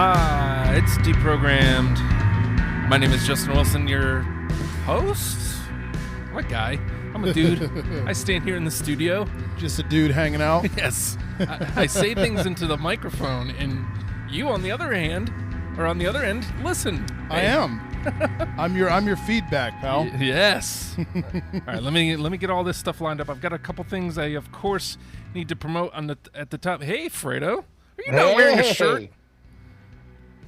It's deprogrammed. My name is Justin Wilson, your host. What guy? I'm a dude. I stand here in the studio. Just a dude hanging out. Yes. I say things into the microphone, and you, on the other hand, or on the other end, listen. I am. I'm your feedback, pal. Yes. All right. Let me get all this stuff lined up. I've got a couple things I, of course, need to promote at the top. Hey, Fredo, are you not wearing a shirt?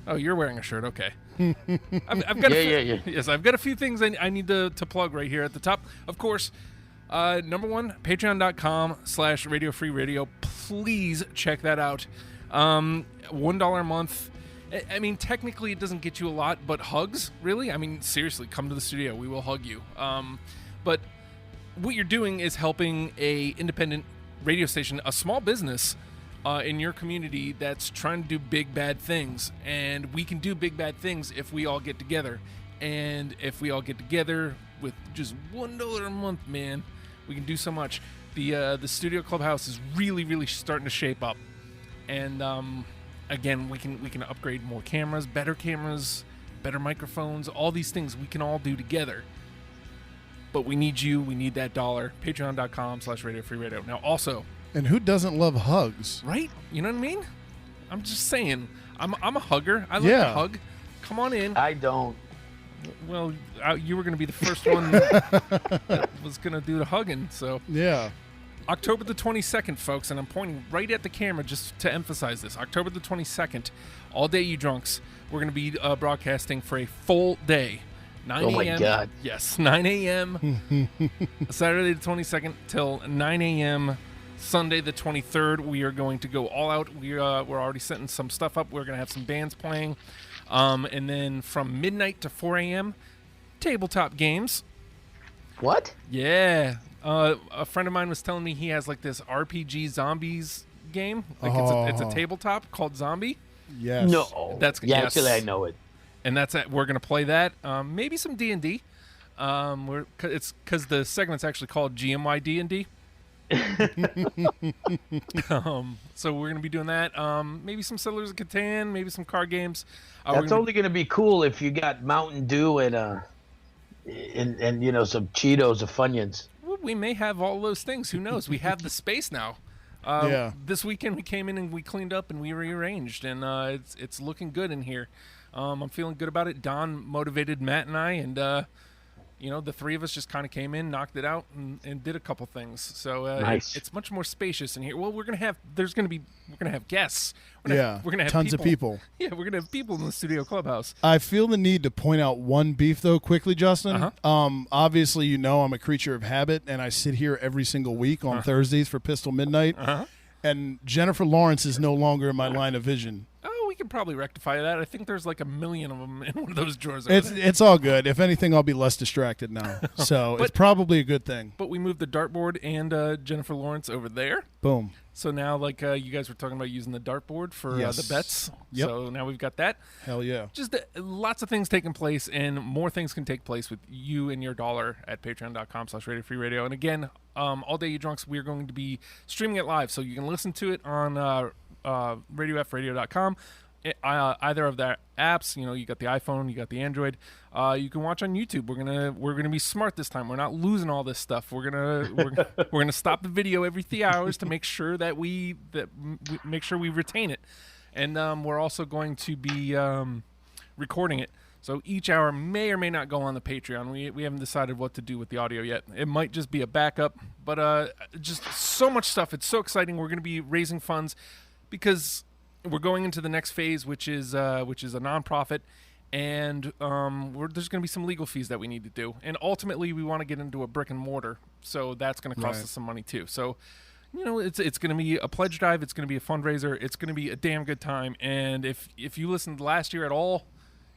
Oh, you're wearing a shirt. Okay. I've got Yes, I've got a few things I need to plug right here at the top. Of course, number one, patreon.com/Radio Free Radio. Please check that out. $1 a month. I mean, technically it doesn't get you a lot, but hugs, really? I mean, seriously, come to the studio. We will hug you. But what you're doing is helping a independent radio station, a small business, in your community that's trying to do big bad things, and we can do big bad things if we all get together. And if we all get together with just $1 a month, man, we can do so much. The studio clubhouse is really starting to shape up, and again, we can upgrade more cameras, better microphones, all these things we can all do together. But we need you. We need that dollar. Patreon.com/Radio Free Radio. Now, also. And who doesn't love hugs? Right? You know what I mean? I'm just saying. I'm a hugger. I like to hug. Come on in. I don't. Well, you were going to be the first one that was going to do the hugging. So yeah. October the 22nd, folks, and I'm pointing right at the camera just to emphasize this. October the 22nd, all day, you drunks. We're going to be broadcasting for a full day. 9 a.m. Oh, my God. Yes, 9 a.m. Saturday the 22nd till 9 a.m. Sunday the 23rd, we are going to go all out. We're already setting some stuff up. We're going to have some bands playing. And then from midnight to 4 a.m., tabletop games. What? Yeah. A friend of mine was telling me he has like this RPG zombies game. Like it's a tabletop called Zombie. Yes. No. Yes. Actually, I know it. And we're going to play that. Maybe some D&D. It's because the segment's actually called GMY D&D. So we're going to be doing that. Maybe some Settlers of Catan, maybe some card games. That's only going to be cool if you got Mountain Dew and you know, some Cheetos or Funyuns. Well, we may have all those things. Who knows? We have the space now. This weekend we came in and we cleaned up and we rearranged, and it's looking good in here. I'm feeling good about it. Don motivated Matt and I, and you know, the three of us just kind of came in, knocked it out, and did a couple things. So nice. It's much more spacious in here. Well, we're gonna have guests. We're gonna have tons of people. Yeah, we're gonna have people in the studio clubhouse. I feel the need to point out one beef though, quickly, Justin. Obviously, you know, I'm a creature of habit, and I sit here every single week on Thursdays for Pistol Midnight. And Jennifer Lawrence is no longer in my line of vision. We could probably rectify that. I think there's like 1 million of them in one of those drawers. It's all good. If anything, I'll be less distracted now. So it's probably a good thing. But we moved the dartboard and Jennifer Lawrence over there. Boom. So now, like you guys were talking about using the dartboard for the bets. Yep. So now we've got that. Hell yeah. Just lots of things taking place, and more things can take place with you and your dollar at patreon.com/Radio Free Radio. And again, all day you drunks, we're going to be streaming it live. So you can listen to it on radiofradio.com. Either of the apps, you know, you got the iPhone, you got the Android. You can watch on YouTube. We're gonna be smart this time. We're not losing all this stuff. We're gonna stop the video every 3 hours to make sure that we retain it, and we're also going to be recording it. So each hour may or may not go on the Patreon. We haven't decided what to do with the audio yet. It might just be a backup, but just so much stuff. It's so exciting. We're gonna be raising funds because we're going into the next phase, which is a nonprofit, and there's going to be some legal fees that we need to do, and ultimately we want to get into a brick and mortar, so that's going to cost us some money too. So, you know, it's going to be a pledge drive, it's going to be a fundraiser, it's going to be a damn good time, and if you listened last year at all,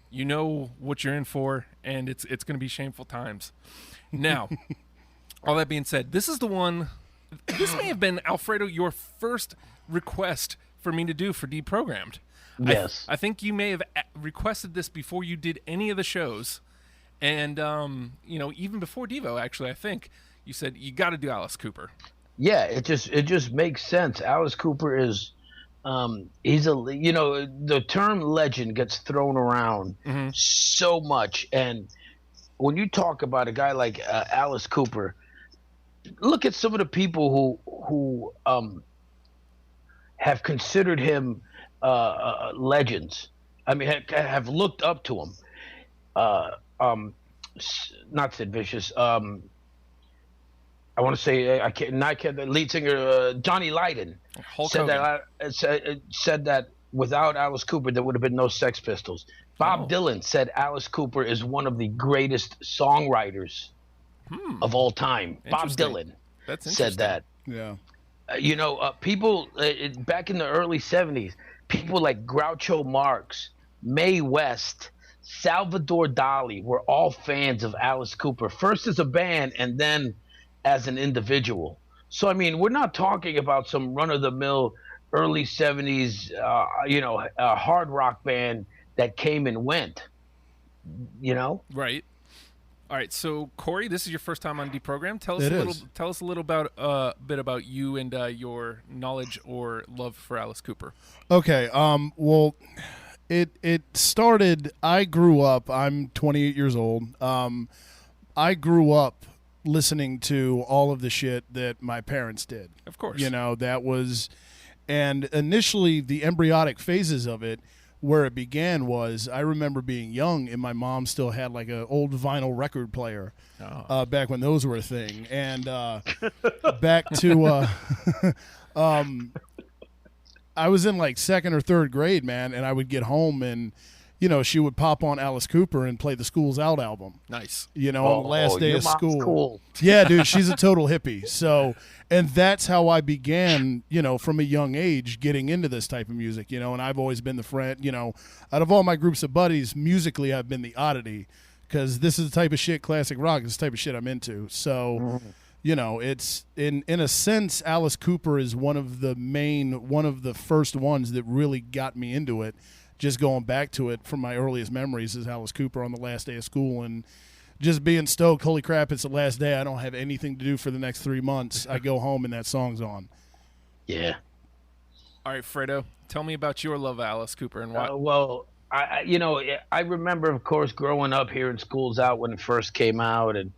you know what you're in for, and it's going to be shameful times. Now, all that being said, this is the one. This may have been, Alfredo, your first request for me to do for Deprogrammed. Yes. I think you may have requested this before you did any of the shows. And, you know, even before Devo, actually, I think you said you got to do Alice Cooper. Yeah, it just makes sense. Alice Cooper is He's the term legend gets thrown around so much, and when you talk about a guy like Alice Cooper, look at some of the people who have considered him legends. I mean, have looked up to him. Not Sid Vicious. I want to say the lead singer Johnny Lydon Hulk said Hogan. said that without Alice Cooper there would have been no Sex Pistols. Bob Dylan said Alice Cooper is one of the greatest songwriters of all time. Bob Dylan said that. Yeah. People back in the early 70s, people like Groucho Marx, Mae West, Salvador Dali were all fans of Alice Cooper, first as a band and then as an individual. So, I mean, we're not talking about some run-of-the-mill early 70s, hard rock band that came and went, Right. All right, so Corey, this is your first time on Deprogram. Tell us a little bit about you and your knowledge or love for Alice Cooper. Okay. Well, it started. I grew up. I'm 28 years old. I grew up listening to all of the shit that my parents did. Of course. That was, and initially the embryonic phases of it. Where it began was I remember being young and my mom still had like an old vinyl record player back when those were a thing. And back to I was in like second or third grade, man, and I would get home and she would pop on Alice Cooper and play the School's Out album. Nice. On the last day of school. Cool. Yeah, dude, she's a total hippie. So, and that's how I began, from a young age getting into this type of music, and I've always been the friend, out of all my groups of buddies, musically I've been the oddity because this is the type of shit, classic rock, this is the type of shit I'm into. So, it's in a sense, Alice Cooper is one of the first ones that really got me into it. Just going back to it from my earliest memories is Alice Cooper on the last day of school and just being stoked. Holy crap, it's the last day. I don't have anything to do for the next 3 months. I go home and that song's on. Yeah. All right, Fredo, tell me about your love of Alice Cooper and why. I remember, of course, growing up hearing School's Out when it first came out and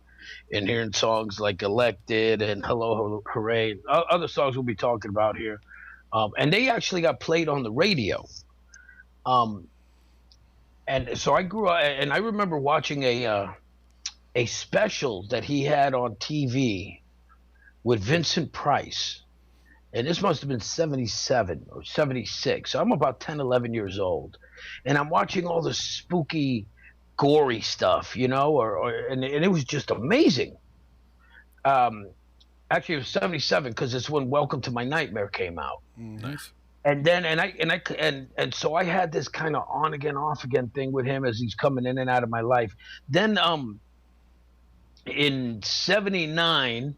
hearing songs like Elected and Hello Hooray, other songs we'll be talking about here. And they actually got played on the radio. And so I grew up, and I remember watching a special that he had on TV with Vincent Price, and this must have been 77 or 76. So I'm about 10, 11 years old, and I'm watching all the spooky, gory stuff, and it was just amazing. Actually, it was 77 because it's when Welcome to My Nightmare came out. Nice. And then and so I had this kind of on again, off again thing with him as he's coming in and out of my life. Then in 79,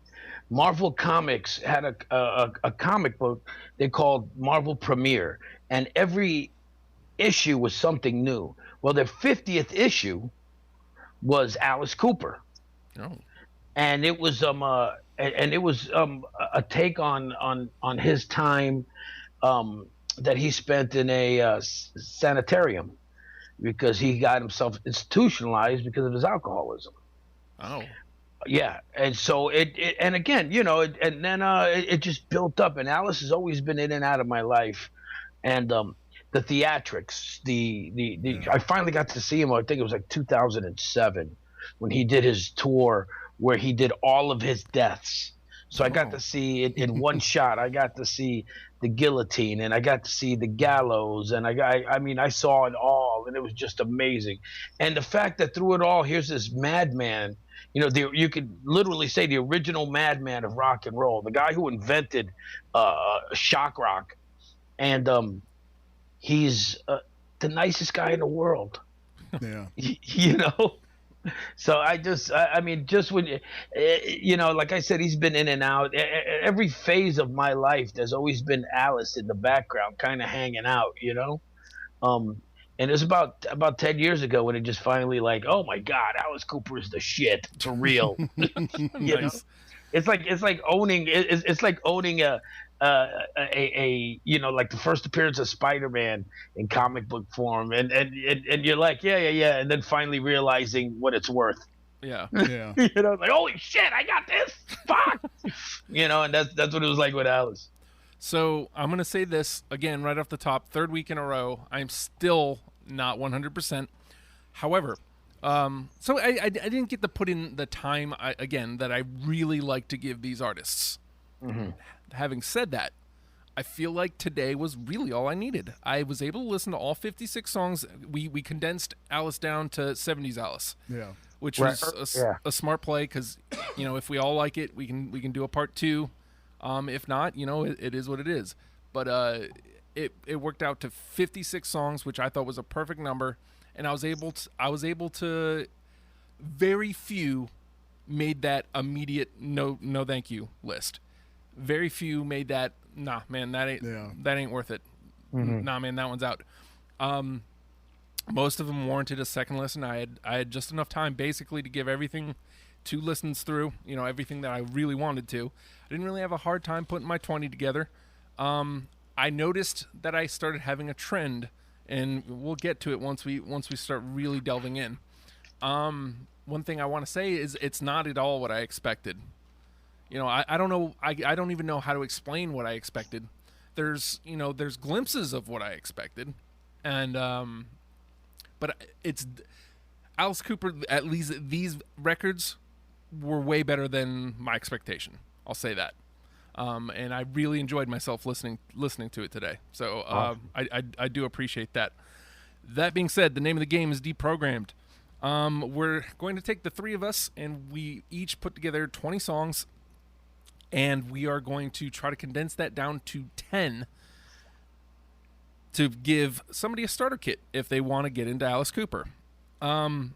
Marvel Comics had a comic book they called Marvel Premiere, and every issue was something new. Well, their 50th issue was Alice Cooper. Oh. And it was a take on his time that he spent in a sanitarium because he got himself institutionalized because of his alcoholism. Oh. Yeah, and so and again, and then it just built up. And Alice has always been in and out of my life, and the theatrics, I finally got to see him. I think it was like 2007 when he did his tour where he did all of his deaths. So I got to see it in one shot. I got to see the guillotine, and I got to see the gallows, and I saw it all, and it was just amazing. And the fact that through it all, here's this madman. You could literally say the original madman of rock and roll, the guy who invented shock rock, and he's the nicest guy in the world. Yeah. So just when like I said, he's been in and out. Every phase of my life, there's always been Alice in the background, kind of hanging out. And it was about 10 years ago when it just finally like, oh my God, Alice Cooper is the shit for real. Nice. It's like owning a like the first appearance of Spider-Man in comic book form, and you're like, yeah, and then finally realizing what it's worth. Yeah. Yeah. Like, holy shit, I got this. Fuck. And that's what it was like with Alice. So I'm going to say this again right off the top. Third week in a row, I'm still not 100%. However, so I didn't get to put in the time, again, that I really like to give these artists. Mm-hmm. Having said that, I feel like today was really all I needed. I was able to listen to all 56 songs. We condensed Alice down to 70s Alice. Yeah. Which was a smart play because, if we all like it, we can do a part 2. If not, it is what it is. But it worked out to 56 songs, which I thought was a perfect number, and I was able to very few made that immediate no thank you list. Very few made that nah man that ain't worth it. Mm-hmm. Nah man, that one's out. Most of them warranted a second listen. I had just enough time basically to give everything 2 listens through, everything that I really wanted to. I didn't really have a hard time putting my 20 together. I noticed that I started having a trend, and we'll get to it once we start really delving in. One thing I want to say is it's not at all what I expected. I don't know. I don't even know how to explain what I expected. There's glimpses of what I expected, and but it's Alice Cooper. At least these records were way better than my expectation. I'll say that. And I really enjoyed myself listening to it today. So I do appreciate that. That being said, the name of the game is Deprogrammed. We're going to take the 3 of us, and we each put together 20 songs, and we are going to try to condense that down to 10 to give somebody a starter kit if they want to get into Alice Cooper. The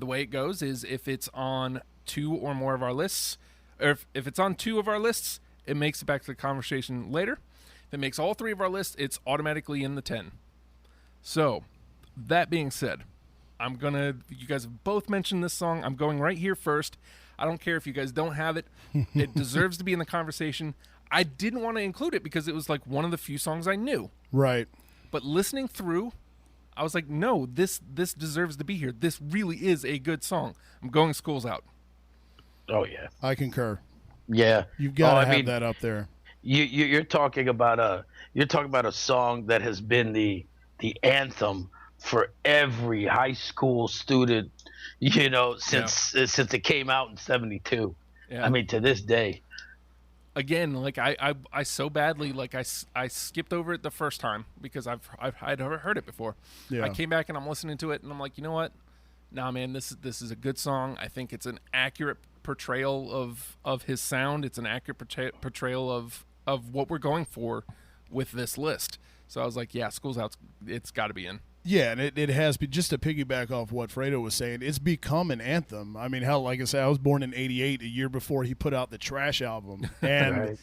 way it goes is if it's on 2 or more of our lists, or if it's on 2 of our lists, it makes it back to the conversation later. If it makes all 3 of our lists, it's automatically in the 10. So, that being said, you guys have both mentioned this song. I'm going right here first. I don't care if you guys don't have it. It deserves to be in the conversation. I didn't want to include it because it was like one of the few songs I knew. Right. But listening through, I was like, no, this deserves to be here. This really is a good song. I'm going School's Out. Oh yeah, I concur. Yeah, You've got to have that up there. You're talking about a song that has been the anthem for every high school student, since it came out in '72. Yeah. I mean, to this day. Again, like I so badly, like I skipped over it the first time because I'd never heard it before. Yeah. I came back and I'm listening to it and I'm like, you know what? Nah, man, this is a good song. I think it's an accurate portrayal of his sound. It's an accurate portrayal of what we're going for with this list. So I was like, yeah, School's Out. It's got to be in. Yeah, and it has been, just to piggyback off what Fredo was saying, it's become an anthem. I mean, hell, like I said, I was born in '88, a year before he put out the Trash album. And, right.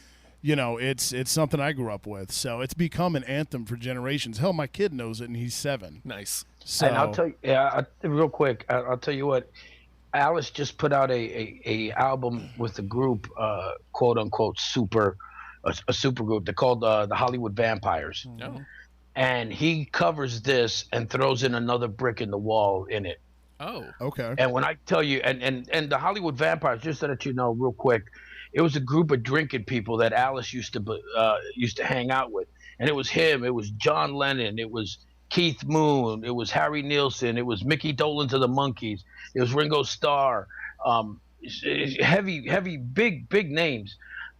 It's something I grew up with. So it's become an anthem for generations. Hell, my kid knows it, and he's 7. Nice. So, and I'll tell you, real quick, I'll tell you what, Alice just put out a album with a group, quote unquote, a super group. They're called the Hollywood Vampires. No. And he covers this and throws in another brick in the wall in it. Oh, okay. And when I tell you, and the Hollywood Vampires, just so that you know, real quick, it was a group of drinking people that Alice used to hang out with, and it was him, it was John Lennon, it was Keith Moon, it was Harry Nilsson, it was Mickey Dolenz of the Monkees, it was Ringo Starr, heavy, big names,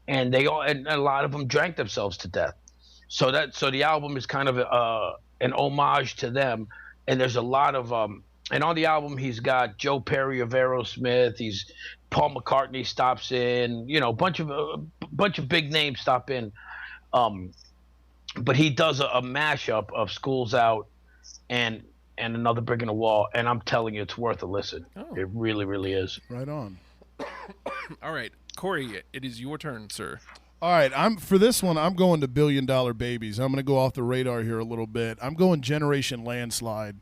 and a lot of them drank themselves to death. So the album is kind of an homage to them, and there's a lot of and on the album he's got Joe Perry of Aerosmith, he's Paul McCartney stops in, a bunch of big names stop in, but he does a mashup of School's Out and Another Brick in the Wall, and I'm telling you, it's worth a listen. Oh. It really, really is. Right on. All right, Corey, it is your turn, sir. All right, for this one, I'm going to Billion Dollar Babies. I'm going to go off the radar here a little bit. I'm going Generation Landslide.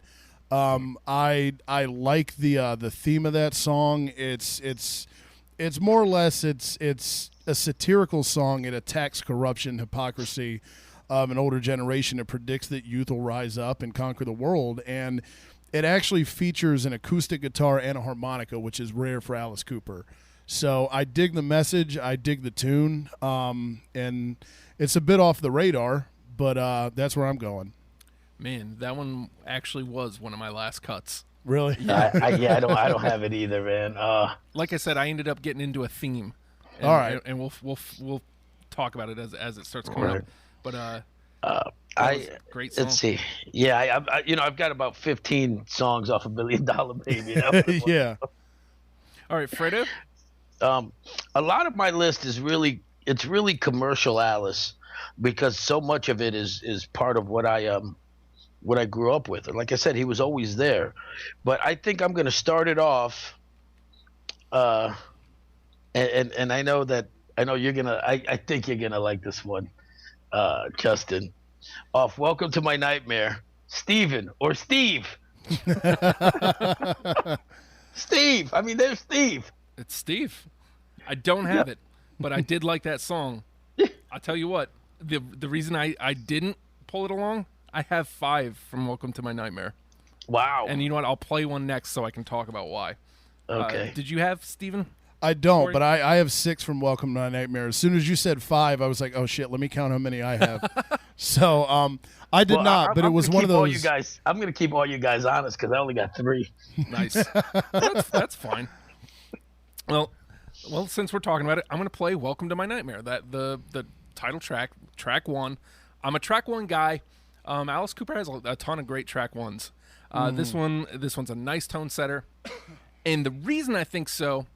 I like the theme of that song. It's It's more or less it's a satirical song. It attacks corruption, hypocrisy of an older generation. It predicts that youth will rise up and conquer the world, and it actually features an acoustic guitar and a harmonica, which is rare for Alice Cooper. So I dig the message, I dig the tune, and it's a bit off the radar, but that's where I'm going. Man, that one actually was one of my last cuts. Really? I don't have it either, man. Like I said, I ended up getting into a theme. And, All right. and we'll talk about it as it starts coming up. But great song. Let's see. Yeah, I've got about 15 songs off of $1 Million Baby. Yeah. All right, Fredo. A lot of my list is really commercial Alice, because so much of it is part of what I grew up with. And like I said, he was always there. But I think I'm going to start it off. And I know you're gonna. I think you're gonna like this one, Justin. Off "Welcome to My Nightmare," Steven or Steve. Steve. I mean, there's Steve. It's Steve. I don't have it, but I did like that song. I'll tell you what. The reason I didn't pull it along, I have 5 from "Welcome to My Nightmare." Wow. And you know what? I'll play one next so I can talk about why. Okay. Did you have Steven? I don't, but I have 6 from Welcome to My Nightmare. As soon as you said 5, I was like, oh shit, let me count how many I have. So I did not, but it was one of those. I'm going to keep all you guys honest because I only got 3. Nice. That's fine. Well, since we're talking about it, I'm going to play "Welcome to My Nightmare." That the title track 1. I'm a track 1 guy. Alice Cooper has a ton of great track 1s. This one's a nice tone setter, and the reason I think so,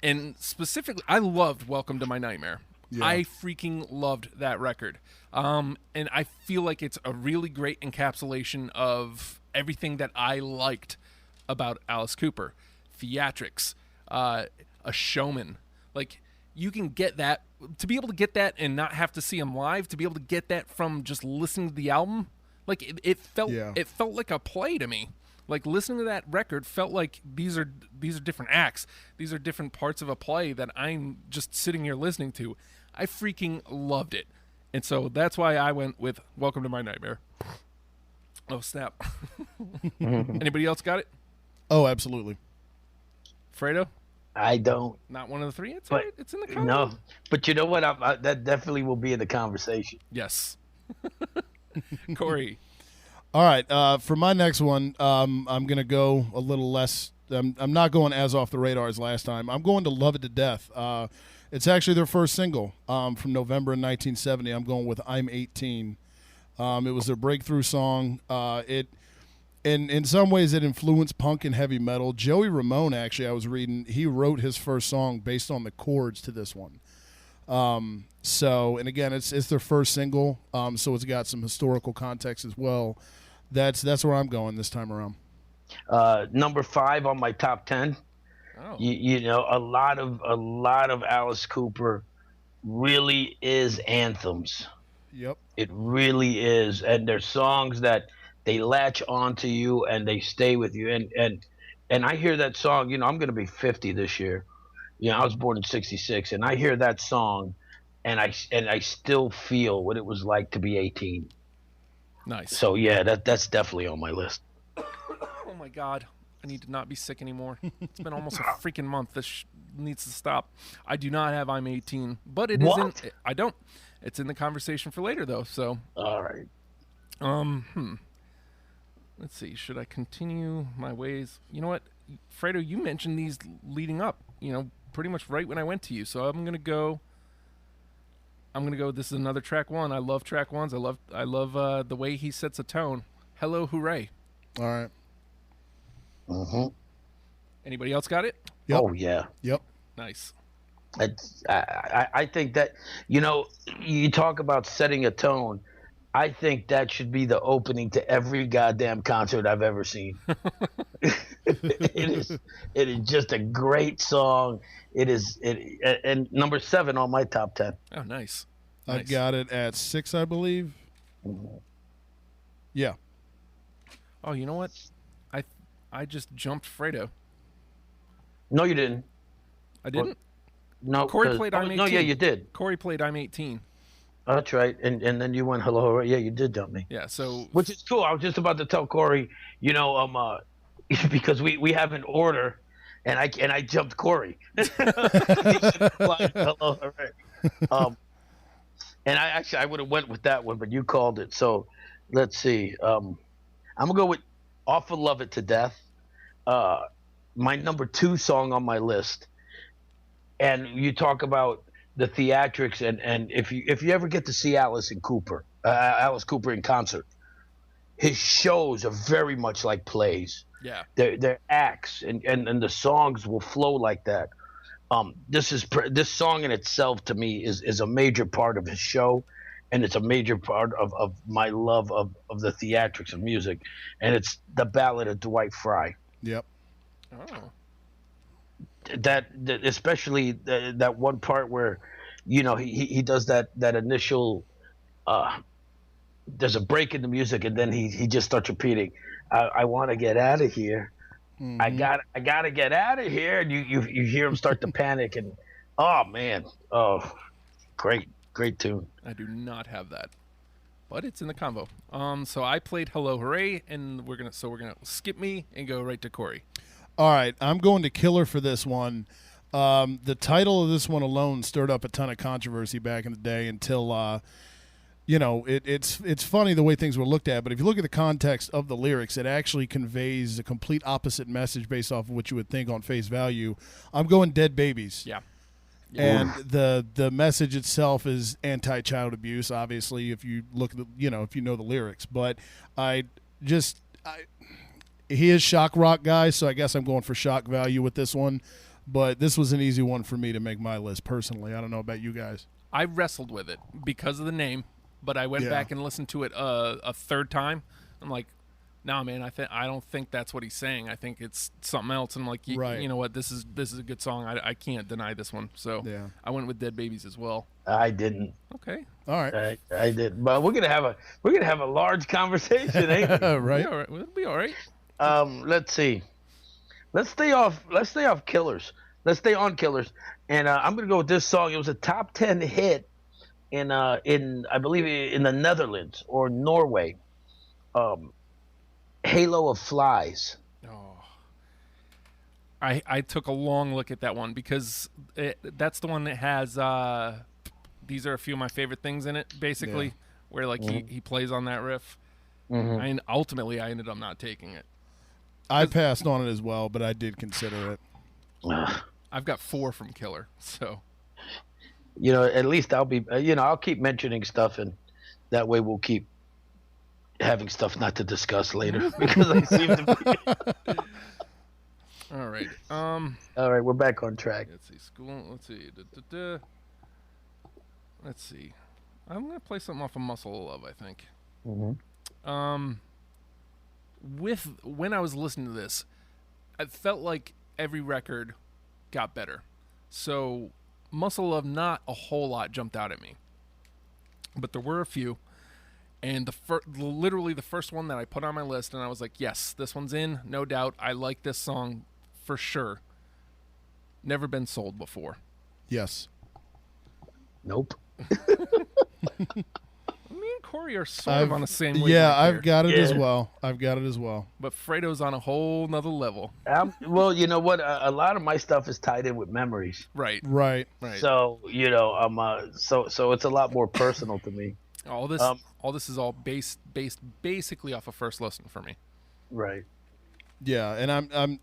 and specifically, I loved "Welcome to My Nightmare." Yeah. I freaking loved that record, and I feel like it's a really great encapsulation of everything that I liked about Alice Cooper: theatrics, a showman. Like, you can get that, to be able to get that and not have to see him live, to be able to get that from just listening to the album. Like, it felt like a play to me. Like, listening to that record felt like these are different acts. These are different parts of a play that I'm just sitting here listening to. I freaking loved it. And so that's why I went with "Welcome to My Nightmare." Oh, snap. Anybody else got it? Oh, absolutely. Fredo? I don't. Not one of the 3? It's but, right. It's in the comment. No, but you know what? That definitely will be in the conversation. Yes. Corey. All right. For my next one, I'm going to go a little less. I'm not going as off the radar as last time. I'm going to "Love It to Death." It's actually their first single from November in 1970. I'm going with "I'm 18." It was their breakthrough song. In some ways, it influenced punk and heavy metal. Joey Ramone, actually, I was reading, he wrote his first song based on the chords to this one. And again, it's their first single, so it's got some historical context as well. That's where I'm going this time around. Number 5 on my top 10. Oh. You know, a lot of Alice Cooper really is anthems. Yep. It really is, and they're songs that they latch onto you and they stay with you. And I hear that song. You know, I'm going to be 50 this year. You know, I was born in ¡66, and I hear that song, and I still feel what it was like to be 18. Nice. So yeah, that's definitely on my list. Oh my God, I need to not be sick anymore. It's been almost a freaking month. This needs to stop. I do not have "I'm 18," but it What? isn't. I don't. It's in the conversation for later though. So. All right. Let's see. Should I continue my ways? You know what, Fredo? You mentioned these leading up. You know, pretty much right when I went to you. So I'm gonna go. This is another track 1. I love track 1s. I love the way he sets a tone. "Hello, Hooray." All right. Mm-hmm. Anybody else got it? Yep. Oh yeah. Yep. Nice. I think that, you know, you talk about setting a tone. I think that should be the opening to every goddamn concert I've ever seen. It is just a great song. And number 7 on my top 10. Oh, nice. I got it at 6, I believe. Mm-hmm. Yeah. Oh, you know what? I just jumped Fredo. No, you didn't. I didn't? No, Corey played I'm 18. No, yeah, you did. Corey played I'm 18. That's right. And then you went hello. Yeah, you did dump me. Yeah, so Which is cool. I was just about to tell Corey, because we have an order, and I jumped Corey. He should reply, hello, all right. And I would have went with that one, but you called it. So let's see. I'm gonna go with "Awful Love It to Death," my number 2 song on my list. And you talk about the theatrics, and if you ever get to see Alice Cooper in concert, his shows are very much like plays. yeah. They're acts, and the songs will flow like that. This song in itself to me is a major part of his show, and it's a major part of my love of the theatrics of music, and it's the Ballad of Dwight Fry. Yep. Oh. That especially that one part where, he does that initial. There's a break in the music, and then he just starts repeating, "I want to get out of here. Mm-hmm. I gotta get out of here," and you hear him start to panic, and oh man, great tune. I do not have that, but it's in the combo. So I played Hello Hooray, and we're gonna skip me and go right to Corey. All right, I'm going to Killer for this one. The title of this one alone stirred up a ton of controversy back in the day until, it's funny the way things were looked at. But if you look at the context of the lyrics, it actually conveys a complete opposite message based off of what you would think on face value. I'm going Dead Babies. Yeah. And the message itself is anti-child abuse, obviously, if you look at if you know the lyrics. But he is shock rock guy, so I guess I'm going for shock value with this one. But this was an easy one for me to make my list personally. I don't know about you guys. I wrestled with it because of the name, but I went back and listened to it a third time. I'm like, no, man, I don't think that's what he's saying. I think it's something else. And I'm like, right. You know what? This is a good song. I can't deny this one. So I went with Dead Babies as well. I didn't. Okay. All right. I did. But we're gonna have a large conversation, ain't we? Right. All right. We'll be all right. Let's see. Let's stay off Killers. Let's stay on Killers. And I'm gonna go with this song. It was a top 10 hit in I believe in the Netherlands or Norway. Halo of Flies. Oh. I took a long look at that one because that's the one that has these are a few of my favorite things in it, basically, where like he plays on that riff. Mm-hmm. And ultimately I ended up not taking it. I passed on it as well, but I did consider it. I've got 4 from Killer, so at least I'll be I'll keep mentioning stuff, and that way we'll keep having stuff not to discuss later because I seem to be. All right. All right, we're back on track. Let's see. Let's see. Let's see. I'm gonna play something off of Muscle of Love, I think. Mm-hmm. When I was listening to this, I felt like every record got better. So Muscle of Love, not a whole lot jumped out at me, but there were a few. And literally the first one that I put on my list, and I was like, yes, this one's in, no doubt. I like this song for sure. Never Been Sold Before. Yes. Nope. Me and Corey are sort of on the same wavelength. Yeah, I've got it Yeah. as well. But Fredo's on a whole nother level. Well, you know what? A lot of my stuff is tied in with memories. Right. right. So I'm so it's a lot more personal to me. All this is all based basically off of first listen for me. Right. Yeah, and I'm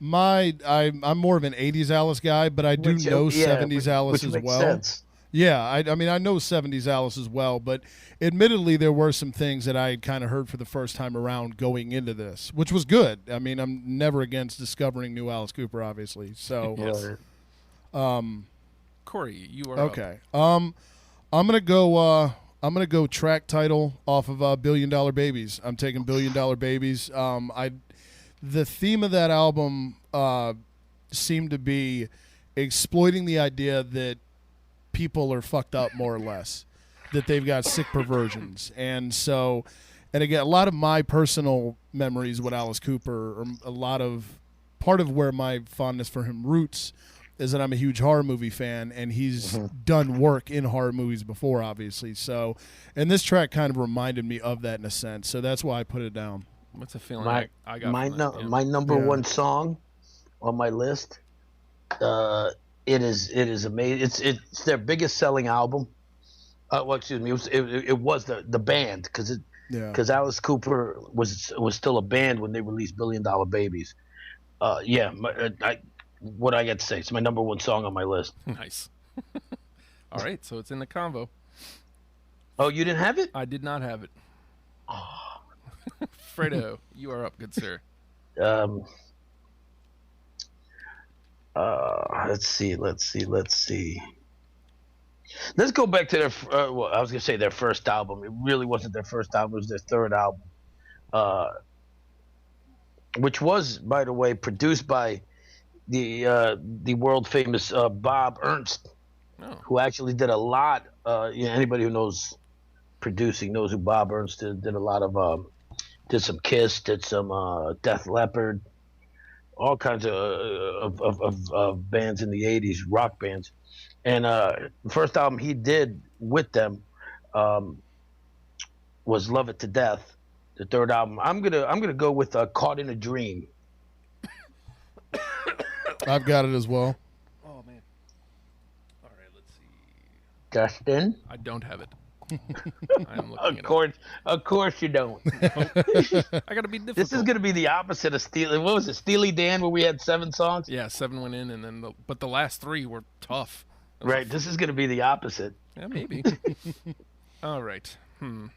more of an 80s Alice guy, but I do know 70s Alice which as makes well. Sense. Yeah, I mean I know 70s Alice as well, but admittedly there were some things that I had kind of heard for the first time around going into this, which was good. I mean, I'm never against discovering new Alice Cooper, obviously. So, Yes. Corey, you are okay. I'm gonna go track title off of $1 Billion Babies. I'm taking $1 Billion Babies. The theme of that album seemed to be exploiting the idea that people are fucked up more or less, that they've got sick perversions. And again, a lot of my personal memories with Alice Cooper, or part of where my fondness for him roots is that I'm a huge horror movie fan, and he's done work in horror movies before, obviously. So, and this track kind of reminded me of that in a sense. So that's why I put it down. What's a feeling I got? My number one song on my list. It is amazing. It's their biggest selling album. Well, excuse me. It was the band because Alice Cooper was still a band when they released $1 Billion Babies. What I got to say? It's my number one song on my list. Nice. All right, so it's in the convo. Oh, you didn't have it? I did not have it. Fredo, you are up, good sir. Let's see. Let's go back to their. Well, I was gonna say their first album. It really wasn't their first album. It was their third album, which was, by the way, produced by the world famous Bob Ernst, who actually did a lot. Anybody who knows producing knows who Bob Ernst is. Did a lot of did some Kiss, did some Def Leppard, all kinds of bands in the '80s, rock bands. And the first album he did with them was "Love It to Death." The third album, I'm gonna go with "Caught in a Dream." I've got it as well. Oh man! All right, let's see. Justin, I don't have it. I'm looking Of course you don't. I gotta be difficult. This is gonna be the opposite of Steely. What was it, Steely Dan, where we had 7 songs? Yeah, 7 went in, and then but the last 3 were tough. Right. This is gonna be the opposite. Yeah, maybe. All right. Well,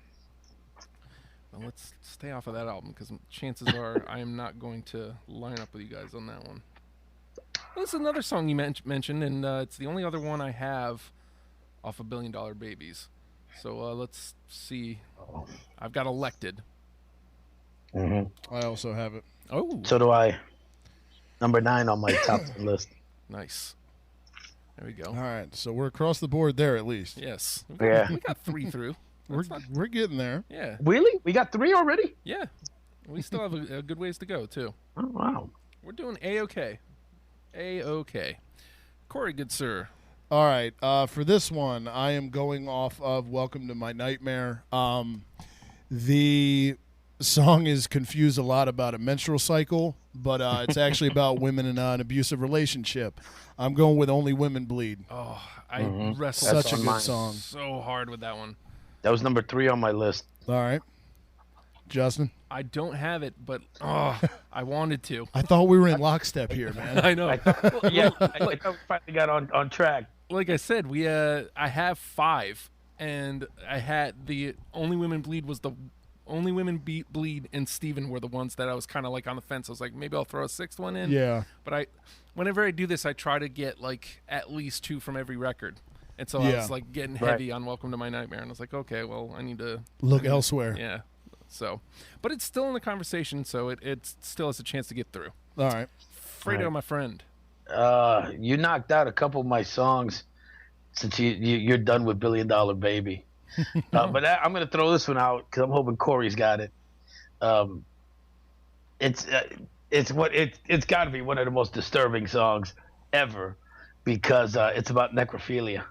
let's stay off of that album because chances are I am not going to line up with you guys on that one. Well, this is another song you mentioned, and it's the only other one I have off of $1 Billion Babies. So let's see. I've got Elected. Mm-hmm. I also have it. Oh. So do I. Number 9 on my top 10 list. Nice. There we go. All right, so we're across the board there at least. Yes. We got 3 through. We're getting there. Yeah. Really? We got 3 already? Yeah. We still have a good ways to go, too. Oh, wow. We're doing A-okay. A-okay. Corey, good sir. All right, for this one, I am going off of "Welcome to My Nightmare." The song is confused a lot about a menstrual cycle, but it's actually about women in an abusive relationship. I'm going with "Only Women Bleed." Oh, I wrestled Such a good song. So hard with that one. That was number 3 on my list. All right, Justin. I don't have it, but I wanted to. I thought we were in lockstep here, man. I know. I thought we finally got on track. Like I said, I have 5, and I had the Only Women Bleed was the Only Women Bleed and Steven were the ones that I was kind of like on the fence. I was like, maybe I'll throw a 6th one in. Yeah. But whenever I do this, I try to get like at least 2 from every record. And so I was like getting heavy on Welcome to My Nightmare, and I was like, okay, well, I need to look elsewhere. Yeah. So, but it's still in the conversation, so it still has a chance to get through. All right. Fredo, my friend. You knocked out a couple of my songs since you're done with $1 Billion Baby. But I'm going to throw this one out because I'm hoping Corey's got it. It's got to be one of the most disturbing songs ever because it's about necrophilia.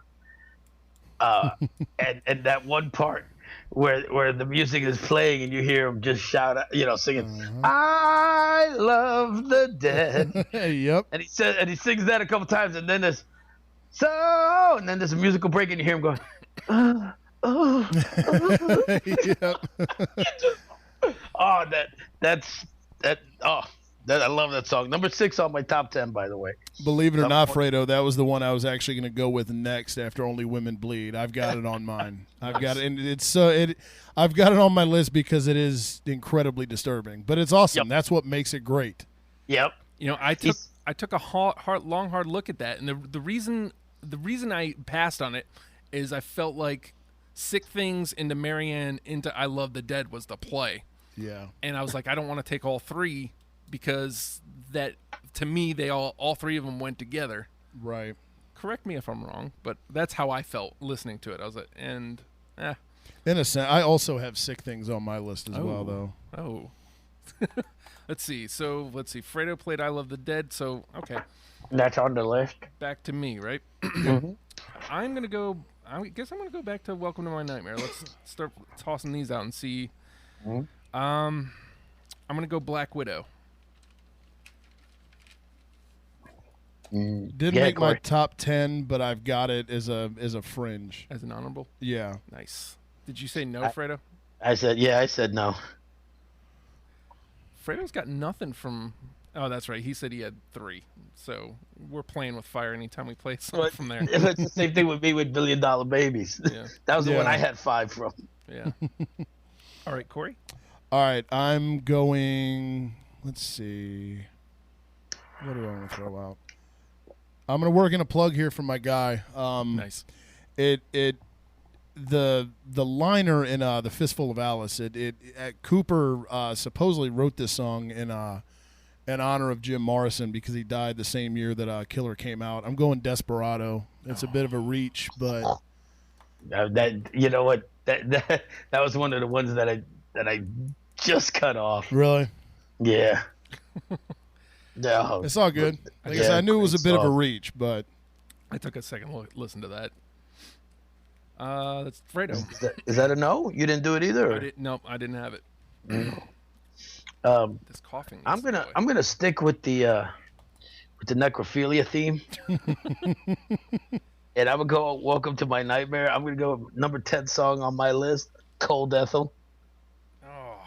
And that one part where the music is playing and you hear him just shout out, singing, "I love the dead." Yep. And he sings that a couple times, and then there's a musical break, and you hear him going, Yep. I love that song. Number 6 on my top 10, by the way. Believe it or not, Fredo, that was the one I was actually going to go with next after "Only Women Bleed." I've got it on mine. I've got it, and I've got it on my list because it is incredibly disturbing, but it's awesome. Yep. That's what makes it great. Yep. I took a long hard look at that, and the reason I passed on it is I felt like Sick Things into Marianne into I Love the Dead was the play. Yeah. And I was like, I don't want to take all 3 because that to me they all 3 of them went together. Right. Correct me if I'm wrong, but that's how I felt listening to it. I was like, In a sense, I also have Sick Things on my list as well, though. Oh. Let's see. Fredo played "I Love the Dead." So okay, That's on the list. back to me, right? Mhm. I'm gonna go. I guess I'm gonna go back to "Welcome to My Nightmare." Let's start tossing these out and see. Mhm. I'm gonna go "Black Widow." Didn't Yeah, make my Corey. top 10, but I've got it as a fringe. As an honorable. Yeah. Nice. Did you say no, I- Fredo? I said no. Fredo's got nothing from. Oh, that's right. He said he had 3. So we're playing with fire anytime we play something But from there. it's the same thing with me with $1 Billion Babies. Yeah. That was the one Yeah. I had 5 from. Yeah. All right, Corey. All right, I'm going. Let's see. What do I want to throw out? I'm going to work in a plug here for my guy. Nice. The liner in the Fistful of Alice. Cooper supposedly wrote this song in honor of Jim Morrison because he died the same year that Killer came out. I'm going Desperado. It's a bit of a reach, but That you know what that was one of the ones that I just cut off. really, Yeah. No. it's all good. Like I Yeah, said, I knew it was a great bit of a song. reach, but I took a second look, listen to that. That's Fredo. Is that a no? You didn't do it either. I didn't. Nope, I didn't have it. This coughing. I'm gets in the way. gonna stick with the necrophilia theme, and I would go "Welcome to My Nightmare." I'm gonna go number 10 song on my list, "Cold Ethel." Oh,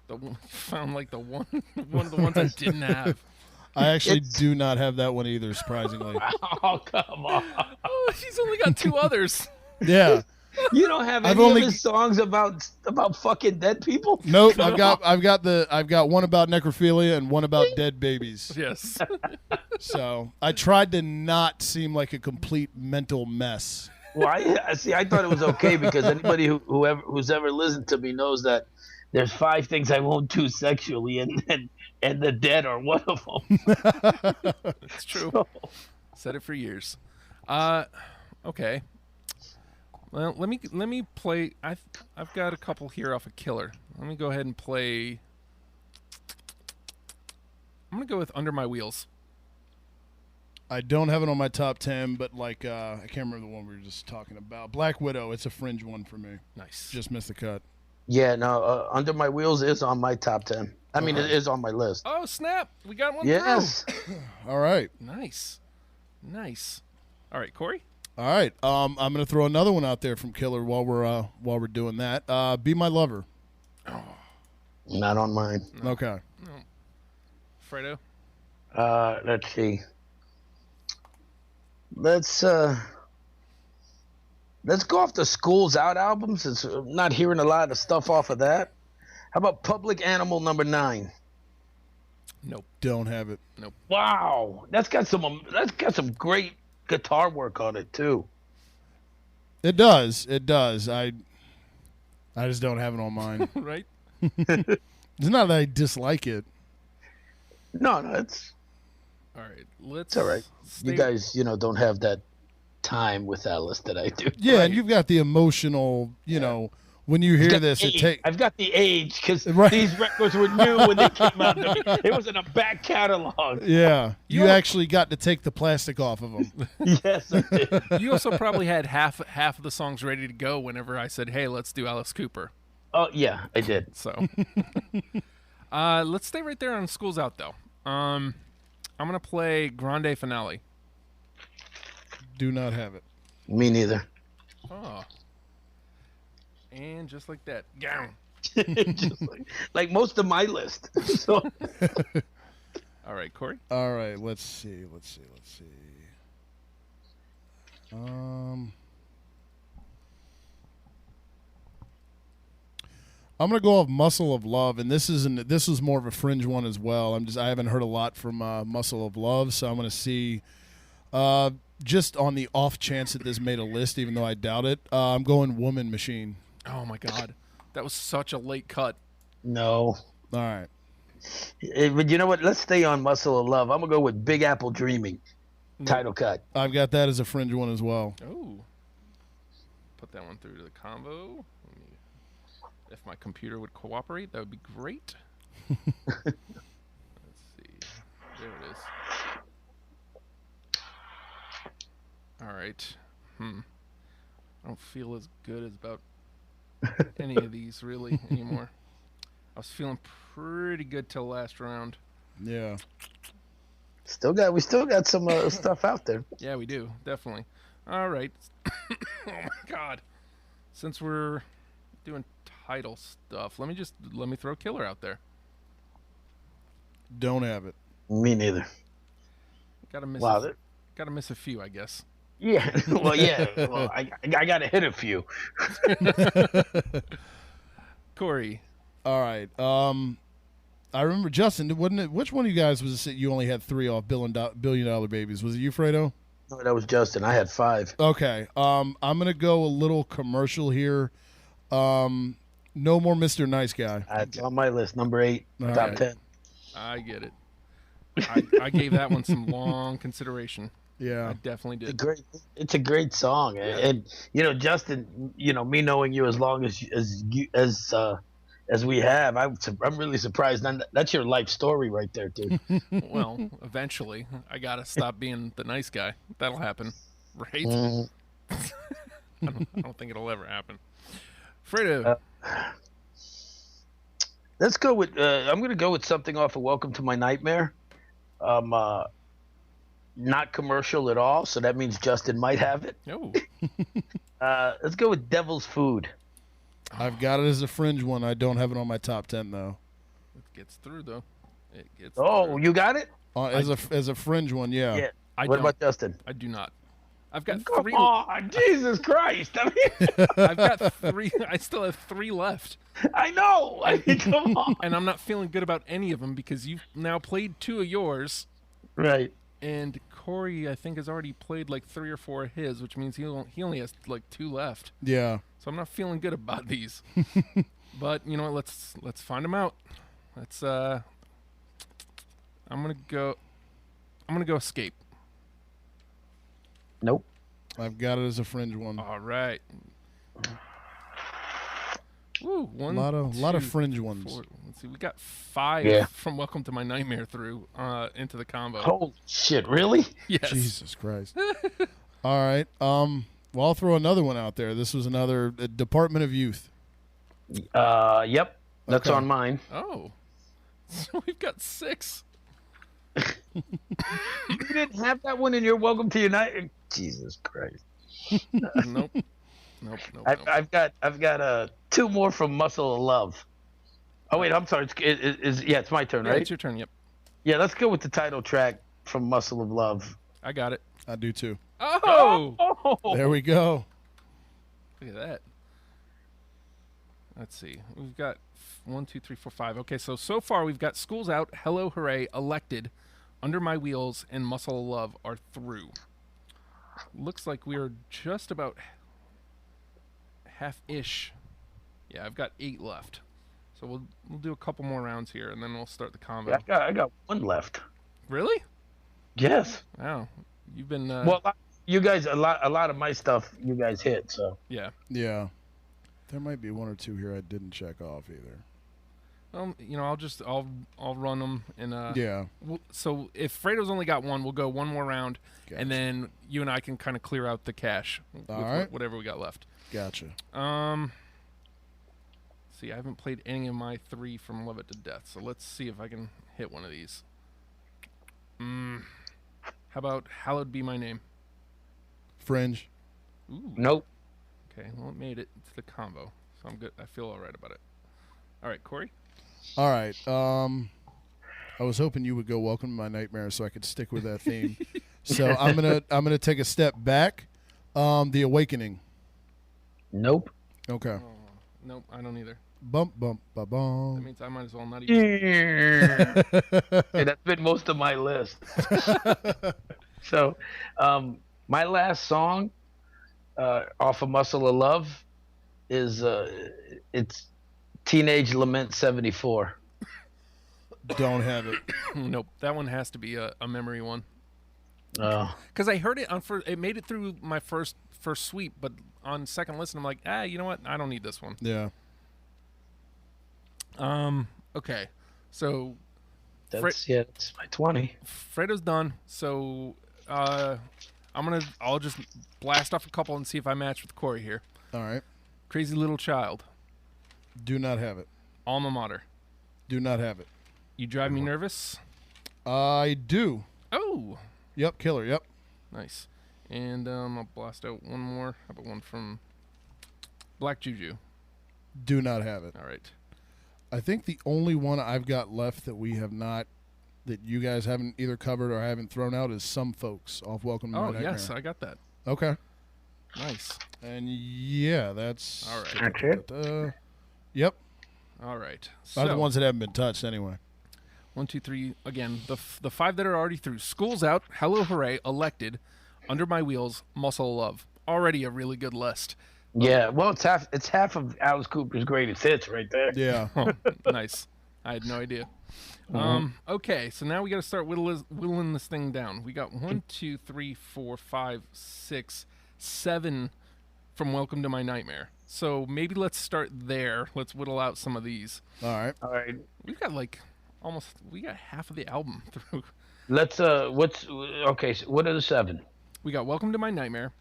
the one found like the one of the ones I didn't have. I actually It's- do not have that one either, surprisingly. Oh come on! Oh, he's only got 2 others. Yeah. You don't have I've any only- of his songs about fucking dead people? Nope. I've got one about necrophilia and one about dead babies. Yes. So I tried to not seem like a complete mental mess. Well, I see. I thought it was okay because anybody who's ever listened to me knows that there's 5 things I won't do sexually, and the dead are one of them. It's true. Said it for years. Okay. Well, let me play. I've got a couple here off of Killer. Let me go ahead and play. I'm gonna go with Under My Wheels. I don't have it on my top 10, but I can't remember the one we were just talking about. Black Widow. It's a fringe one for me. Nice. Just missed the cut. Yeah, no. Under My Wheels is on my top 10. I mean, it is on my list. Oh snap! We got one Yes. All right. through. Nice. All right, Corey. All right. I'm gonna throw another one out there from Killer while we're doing that. Be My Lover. Not on mine. Okay. Fredo. Let's see. Let's go off the Schools Out album since I'm not hearing a lot of stuff off of that. How about Public Animal number 9? Nope. Don't have it. Wow, that's got some great guitar work on it too. It does. It does. I just don't have it on mine. Right. It's not that I dislike it. No, it's All right. Let's. all right. Stay, You guys, don't have that time with that list that I do. Yeah, and you've got the emotional, when you hear this, it take I've got the age because Right. these records were new when they came out. It was in a back catalog. yeah, you You- actually got to take the plastic off of them. Yes, I did. You also probably had half of the songs ready to go whenever I said, "Hey, let's do Alice Cooper." Oh yeah, I did. So, let's stay right there on Schools Out though. I'm gonna play Grande Finale. Do not have it. Me neither. Oh. And just like that, gown. Just like most of my list. So All right, Corey. All right, let's see. I'm gonna go off Muscle of Love, and this is more of a fringe one as well. I haven't heard a lot from Muscle of Love, so I'm gonna see. Just on the off chance that this made a list, even though I doubt it, I'm going Woman Machine. Oh my God, that was such a late cut. no. All right. But you know what? Let's stay on Muscle of Love. I'm gonna go with Big Apple Dreaming. Title cut. I've got that as a fringe one as well. Oh. Put that one through to the combo. If my computer would cooperate, that would be great. see. There it is. All right. I don't feel as good as about any of these really anymore. I was feeling pretty good till last round. Yeah. We still got some stuff out there. Yeah, we do, definitely. All right. Oh my God. Since we're doing title stuff, let me throw Killer out there. Don't have it. Me neither. Gotta miss. Wow. Gotta miss a few, I guess. Yeah. Well, yeah. Well, I got to hit a few. Corey. All right. I remember Justin. Wasn't it? Which one of you guys was it? You only had 3 off $1 billion babies. Was it you, Fredo? No, that was Justin. I had 5. Okay. I'm gonna go a little commercial here. No more Mr. Nice Guy. It's on my list. Number 8, All top right. 10. I get it. I gave that one some long consideration. I Yeah. definitely did. It's a great song, and Justin, me knowing you as long as we have, I'm really surprised. That's your life story right there, dude. Well, eventually, I gotta stop being the nice guy. That'll happen, right? Mhm. I don't think it'll ever happen. Fredo. Let's go with. I'm gonna go with something off of Welcome to My Nightmare. Not commercial at all, so that means Justin might have it. Oh, Let's go with Devil's Food. I've got it as a fringe one. I don't have it on my top 10 though. it gets through though. It gets. Oh, through. you got it? As a fringe one, yeah. Yeah. I What don't. about Justin? I do not. I've got Come 3. on, Jesus Christ! I mean, I've got 3. I still have 3 left, I know. I mean, come on. and I'm not feeling good about any of them because you've now played 2 of yours, Right. and Corey I think has already played like 3 or 4 of his, which means he only has like 2 left. Yeah. So I'm not feeling good about these. But you know what? Let's find them out. Let's. I'm gonna go Escape. Nope. I've got it as a fringe one. All right. Woo, one, lot of two, fringe ones. 4. Let's see. We got 5 Yeah. from Welcome to My Nightmare through into the combo. Holy shit! Really? Yes. Jesus Christ. All right. Well, I'll throw another one out there. This was another Department of Youth. Yep. That's Okay. on mine. Oh. So we've got 6. You didn't have that one in your Welcome to United. Jesus Christ. Nope. I've got 2 more from Muscle of Love. Oh wait, I'm sorry. It's my turn, Yeah, right? it's your turn. Yep. Yeah, let's go with the title track from Muscle of Love. I got it. I do too. Oh. Oh, There we go. Look at that. Let's see. We've got 1, 2, 3, 4, 5. Okay, so far we've got School's Out, Hello Hooray, Elected, Under My Wheels, and Muscle of Love are through. Looks like we're just about half-ish. Yeah, I've got 8 left. So we'll do a couple more rounds here, and then we'll start the combo. I got 1 left. Really? Yes. Wow. You've been Well, you guys, a lot of my stuff you guys hit. So yeah. Yeah. There might be 1 or 2 here I didn't check off either. I'll run them and Yeah. So if Fredo's only got 1, we'll go 1 more round, Gotcha. and then you and I can kind of clear out the cash with All right. whatever we got left. Gotcha. See, I haven't played any of my 3 from Love It to Death, so let's see if I can hit one of these. How about Hallowed Be My Name? Fringe. Ooh. nope. Okay, well, it made it to the combo, so I'm good. I feel all right about it. All right, Corey? All right. I was hoping you would go Welcome to My Nightmare so I could stick with that theme. So I'm gonna take a step back. The Awakening. Nope. Okay. Oh, nope, I don't either. Bump bump ba That bum. means I might as well not even. Hey, that's been most of my list. So, my last song off of Muscle of Love is it's Teenage Lament 74. Don't have it. Nope, that one has to be a memory one. Oh. Because I heard it on first, it made it through my first sweep, but on second listen, I'm like, you know what? I don't need this one. Yeah. Okay, So That's my 20. Fredo's done. So I'll just blast off a couple and see if I match with Corey here. All right. Crazy Little Child. Do not have it. Alma Mater. Do not have it. You Drive Me Nervous. I do. Oh, Yep, Killer. Yep. nice. And I'll blast out one more. How about one from Black Juju? Do not have it. All right. I think the only one I've got left that we have not, that you guys haven't either covered or haven't thrown out is Some Folks off Welcome to My Oh, Nightmare. yes, I got that. Okay. Nice. And yeah, that's All right. That's it? Yep. All right. Are the So, ones that haven't been touched anyway. 1, 2, 3. Again, the five that are already through. School's Out, Hello Hooray, Elected, Under My Wheels, Muscle of Love. Already a really good list. Yeah, well, it's half of Alice Cooper's greatest hits right there. Yeah. Oh, nice. I had no idea. Okay, so now we got to start whittling this thing down. We got 1, 2, 3, 4, 5, 6, 7 from Welcome to My Nightmare. So maybe let's start there. Let's whittle out some of these. All right. All right. We've got we got half of the album through. Let's okay, so what are the 7? We got Welcome to My Nightmare,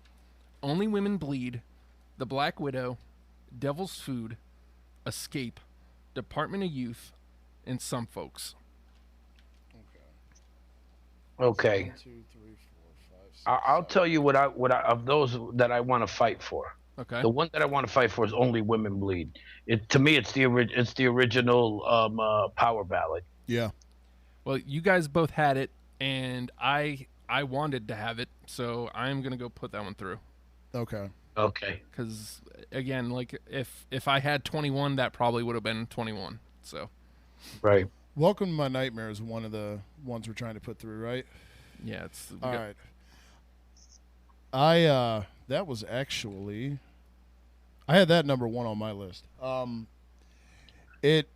Only Women Bleed, The Black Widow, Devil's Food, Escape, Department of Youth, and Some Folks. Okay. 1, 2, 3, 4, 5, 6. I'll tell you what I of those that I want to fight for. Okay. The one that I want to fight for is Only Women Bleed. To me, it's the original power ballad. Yeah. Well, you guys both had it, and I wanted to have it, so I'm gonna go put that one through. Okay. Okay. Because again, like if I had 21, that probably would have been 21. So Right. Welcome to My Nightmare is one of the ones we're trying to put through, right? yeah, it's All right. That was actually, I had that number 1 on my list. It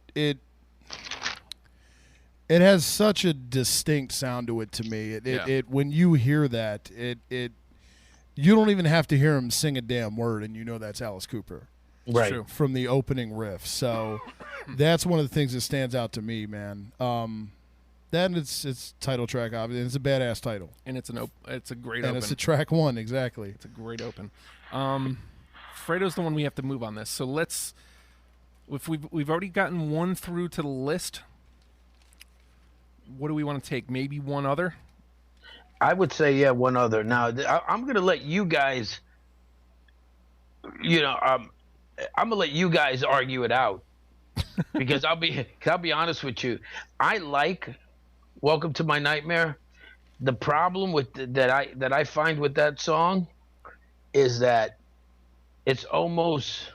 has such a distinct sound to it to me. It when you hear that, you don't even have to hear him sing a damn word, and you know that's Alice Cooper Right. true. from the opening riff. So that's one of the things that stands out to me, man. Then it's title track, obviously. It's a badass title, And it's it's a great and open. it's a track 1 exactly. It's a great open. Fredo's the one we have to move on this. So let's, if we've already gotten one through to the list, what do we want to take? Maybe one other? I would say, yeah, one other. Now, I'm going to let you guys, I'm going to let you guys argue it out because I'll be honest with you. I like Welcome to My Nightmare. The problem with that I find with that song is that it's almost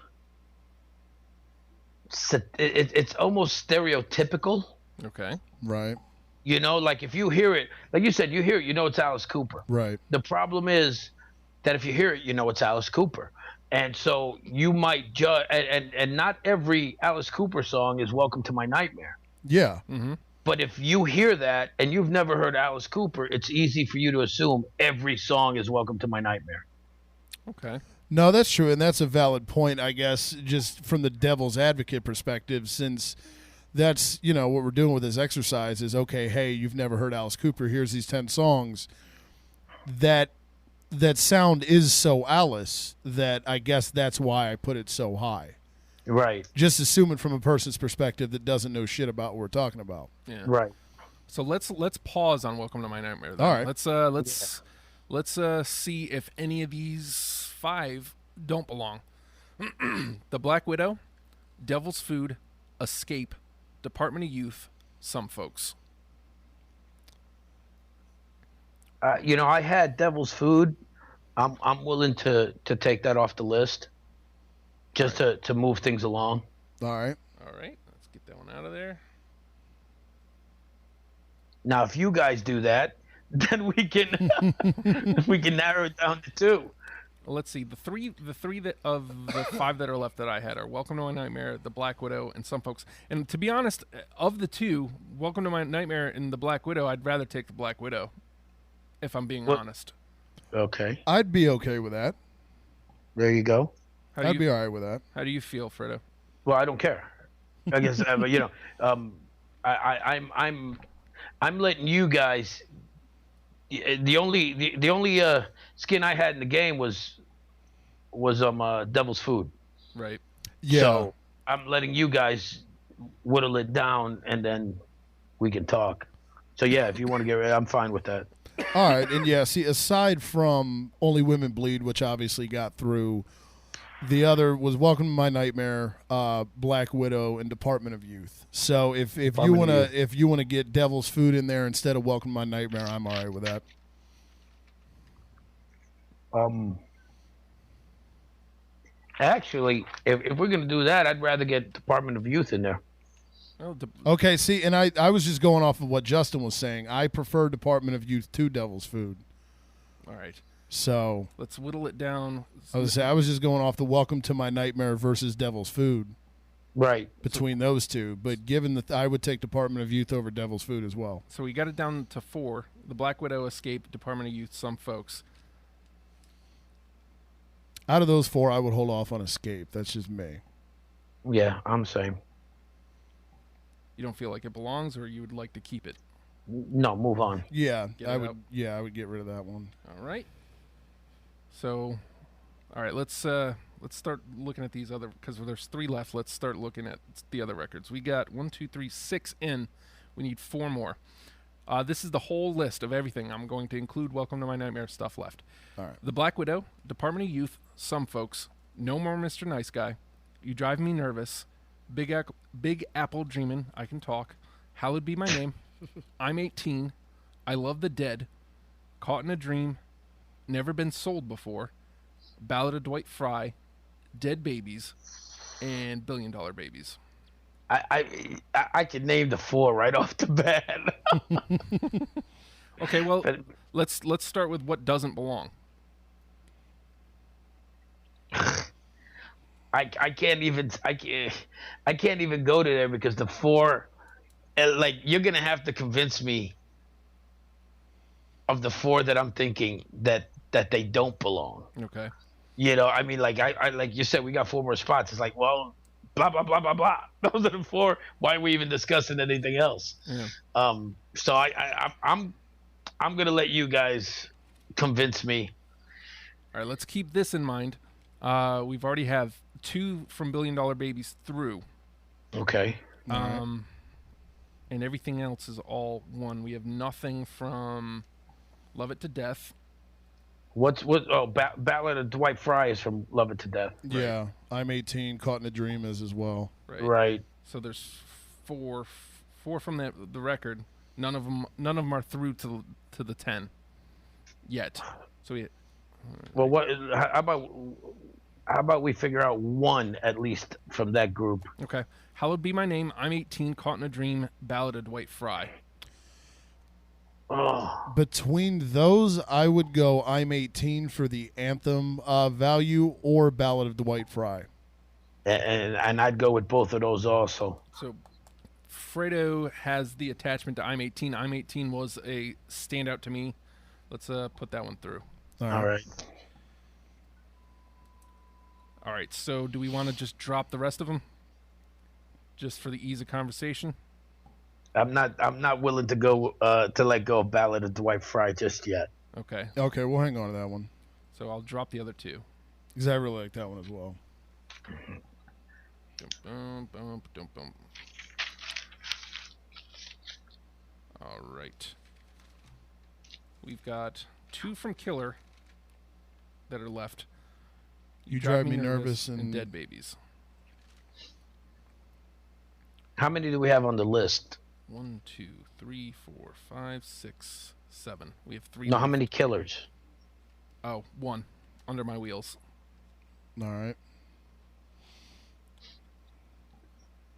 stereotypical. Okay. Right. Like if you hear it, like you said, you know it's Alice Cooper. Right. The problem is that if you hear it, you know it's Alice Cooper. And so you might judge, and not every Alice Cooper song is Welcome to My Nightmare. Yeah. Mm-hmm. But if you hear that and you've never heard Alice Cooper, it's easy for you to assume every song is Welcome to My Nightmare. Okay. No, that's true, and that's a valid point, I guess, just from the devil's advocate perspective, since that's, what we're doing with this exercise is, okay, hey, you've never heard Alice Cooper, here's these 10 songs. That sound is so Alice that I guess that's why I put it so high. Right. Just assuming from a person's perspective that doesn't know shit about what we're talking about. Yeah. Right. So let's pause on Welcome to My Nightmare. Then. All right. Let's see if any of these 5 don't belong. The Black Widow, Devil's Food, Escape, Department of Youth, Some Folks. I had Devil's Food. I'm willing to take that off the list, just to move things along. All right. All right. Let's get that one out of there. Now, if you guys do that, then we can narrow it down to 2. Well, let's see. The three that of the 5 that are left that I had are Welcome to My Nightmare, The Black Widow, and Some Folks. And to be honest, of the 2, Welcome to My Nightmare and The Black Widow, I'd rather take The Black Widow, if I'm being honest. Okay. I'd be okay with that. There you go. I'd be all right with that. How do you feel, Fredo? Well, I don't care. I guess, I'm letting you guys. The only skin I had in the game was Devil's Food. Right. Yeah. So I'm letting you guys whittle it down, and then we can talk. So yeah, if you want to get rid, I'm fine with that. All right, and yeah, see, aside from Only Women Bleed, which obviously got through, the other was Welcome to My Nightmare, Black Widow, and Department of Youth. So if you wanna get Devil's Food in there instead of Welcome to My Nightmare, I'm all right with that. Actually, if we're gonna do that, I'd rather get Department of Youth in there. Well, Okay, see, and I was just going off of what Justin was saying. I prefer Department of Youth to Devil's Food. all right. So Let's whittle it down. I was just going off the Welcome to My Nightmare versus Devil's Food Right. between those two. But given that, I would take Department of Youth over Devil's Food as well. So we got it down to 4. The Black Widow, Escape, Department of Youth, Some Folks. Out of those 4, I would hold off on Escape. That's just me. Yeah, I'm the same. You don't feel like it belongs, or you would like to keep it? No, move on. Yeah, Get I it would. out. Yeah, I would get rid of that one. All right. So, all right, let's start looking at these other, because there's 3 left. Let's start looking at the other records. We got 1, 2, 3, 6 in. We need 4 more. This is the whole list of everything. I'm going to include Welcome to My Nightmare stuff left. All right. The Black Widow, Department of Youth, Some Folks, No More Mr. Nice Guy, You Drive Me Nervous, Big Apple Dreamin', I Can Talk, Hallowed Be My Name, I'm 18, I Love the Dead, Caught in a Dream, Never Been Sold Before, Ballad of Dwight Fry, Dead Babies, and $1 Billion Babies. I could name the 4 right off the bat. Okay, well, But- let's start with what doesn't belong. I can't even go to there because the 4, like, you're gonna have to convince me of the 4 that I'm thinking that they don't belong. Okay. I mean, like I like you said, we got 4 more spots. It's like, well, blah blah blah blah blah. Those are the 4. Why are we even discussing anything else? Yeah. So I'm gonna let you guys convince me. All right, let's keep this in mind. We've already have 2 from $1 Billion Babies through. Okay. And everything else is all 1. We have nothing from Love It to Death. Ballad of Dwight Fry is from Love It to Death. Yeah, I'm 18. Caught in a Dream is as well. Right. So there's 4 from the record. None of them are through to the 10 yet. So we. Well, how about we figure out 1 at least from that group? Okay. Hallowed Be My Name, I'm 18, Caught in a Dream, Ballad of Dwight Fry. Oh, Between those, I would go I'm 18 for the anthem value or Ballad of Dwight Fry. and I'd go with both of those also. So Fredo has the attachment to I'm 18. I'm 18 was a standout to me. Let's put that one through. All right. All right. So do we want to just drop the rest of them, just for the ease of conversation? I'm not willing to go to let go of Ballad of Dwight Fry just yet. Okay. Okay, we'll hang on to that one So I'll drop the other 2. because I really like that one as well. Dum, bum, dum, bum. All right. We've got 2 from Killer that are left. You Drive Me Nervous and and Dead Babies. How many do we have on the list? 1, 2, 3, 4, 5, 6, 7. We have 3. No, how many killers? Oh, 1. Under My Wheels. All right.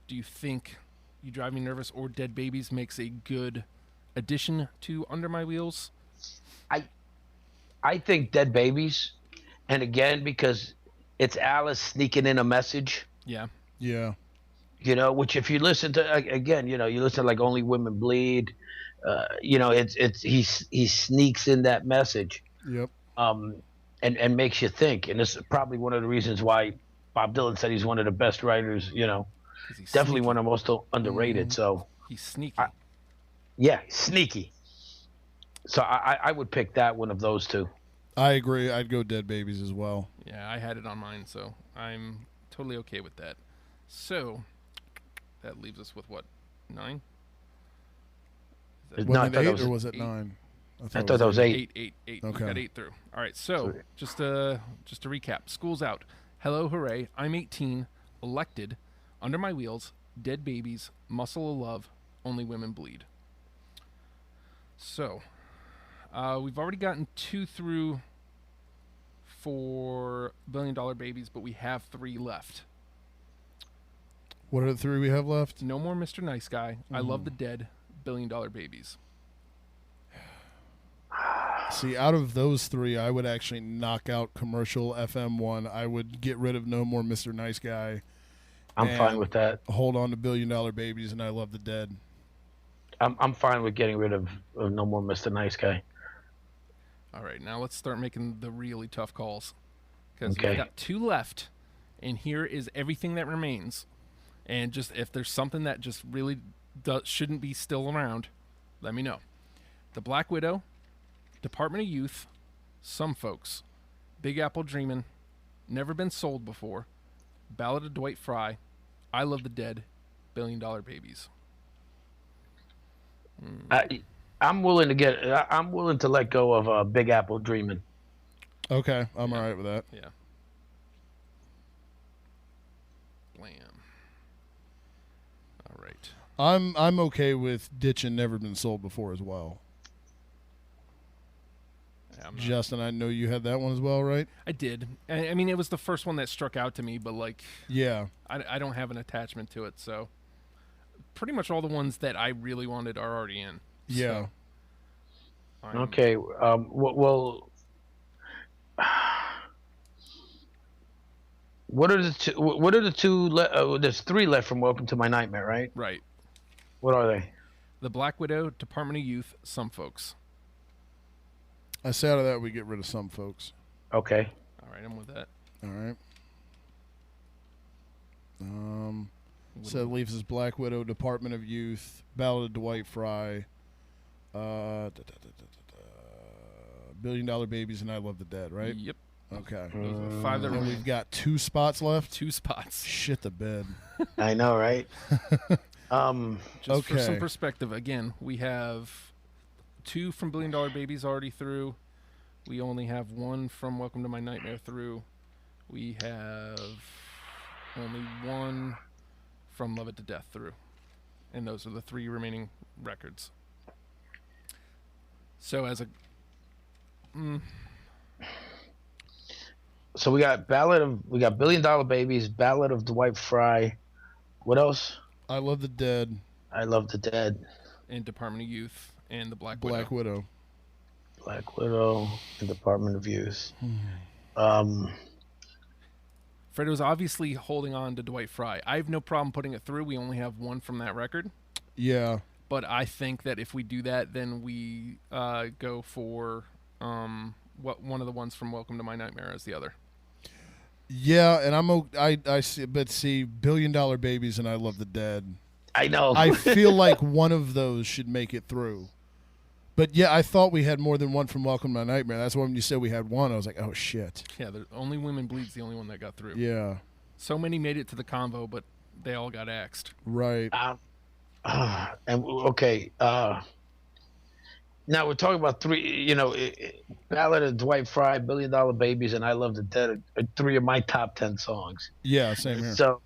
Do you think You Drive Me Nervous or Dead Babies makes a good addition to Under My Wheels? I think Dead Babies, and again because it's Alice sneaking in a message. Yeah. Yeah. Which if you listen to again, you listen to like Only Women Bleed. It's he sneaks in that message. Yep. And makes you think. And this is probably one of the reasons why Bob Dylan said he's one of the best writers. 'Cause he's Definitely sneaky. one of the most underrated. So, He's sneaky. Yeah, sneaky. So I would pick that one of those two. I agree. I'd go Dead Babies as well. Yeah, I had it on mine, so I'm totally okay with that. So that leaves us with what, 9? Was No, I it thought 8 that was or was it 8. 9? I thought that was 8. 8. Okay. We got 8 through. All right, so Sweet. just to recap, school's out. Hello, hooray! I'm 18. Elected. Under my wheels. Dead babies. Muscle of love. Only women bleed. So, we've already gotten 2 through for $1 Billion Babies, but we have 3 left. What are the 3 we have left? No more Mr. Nice Guy. I love the dead. $1 Billion Babies. See, out of those 3, I would actually knock out Commercial FM 1. I would get rid of No More Mr. Nice Guy. I'm fine and with that. Hold on to $1 Billion Babies, and I Love the Dead. I'm fine with getting rid of No More Mr. Nice Guy. All right, now let's start making the really tough calls. Because Okay. we've got 2 left, and here is everything that remains. And just if there's something that just really shouldn't be still around, let me know. The Black Widow, Department of Youth, Some Folks, Big Apple Dreamin', Never Been Sold Before, Ballad of Dwight Fry, I Love the Dead, $1 Billion Babies. I'm willing to let go of Big Apple Dreamin'. Okay, I'm all right with that. Yeah. Blam. All right. I'm okay with ditching Never Been Sold Before as well. Yeah, I'm not- Justin, I know you had that one as well, right? I did. I mean, it was the first one that struck out to me, but like, Yeah. I don't have an attachment to it, so pretty much all the ones that I really wanted are already in. Yeah. So, I'm- Okay. Well, what are the two? What are the 2? There's 3 left from Welcome to My Nightmare, right? Right. What are they? The Black Widow, Department of Youth, Some Folks. I say out of that we get rid of Some Folks. Okay. All right, I'm with that. All right. So it leaves us Black Widow, Department of Youth, Ballad of Dwight Fry, $1 Billion Babies, and I Love the Dead, right? Yep. Okay. Those are the 5 that And remain. we've got 2 spots left. 2 spots. Shit the bed. I know, right? Just for some Okay. perspective, again, we have 2 from $1 Billion Babies already through. We only have 1 from Welcome to My Nightmare through. We have only 1 from Love It to Death through. And those are the 3 remaining records. So as a... So we got $1 Billion Babies, Ballad of Dwight Fry. What else? I Love the Dead, I Love the Dead, and Department of Youth, and the Black Widow. Black Widow. Black Widow, and Department of Youth. Fredo's obviously holding on to Dwight Fry. I have no problem putting it through. We only have 1 from that record. Yeah. But I think that if we do that, then we go for one of the ones from Welcome to My Nightmare as the other. Yeah, and I see, but see, $1 Billion Babies and I Love the Dead. I know. I feel like one of those should make it through. But yeah, I thought we had more than 1 from Welcome to My Nightmare. That's why when you said we had 1, I was like, oh shit. Yeah, the Only Women Bleed's the only one that got through. Yeah. So many made it to the convo, but they all got axed. Right. And okay. Now we're talking about 3. Ballad of Dwight Fry, $1 Billion Babies, and I Love the Dead are 3 of my top 10 songs. Yeah, same here. So,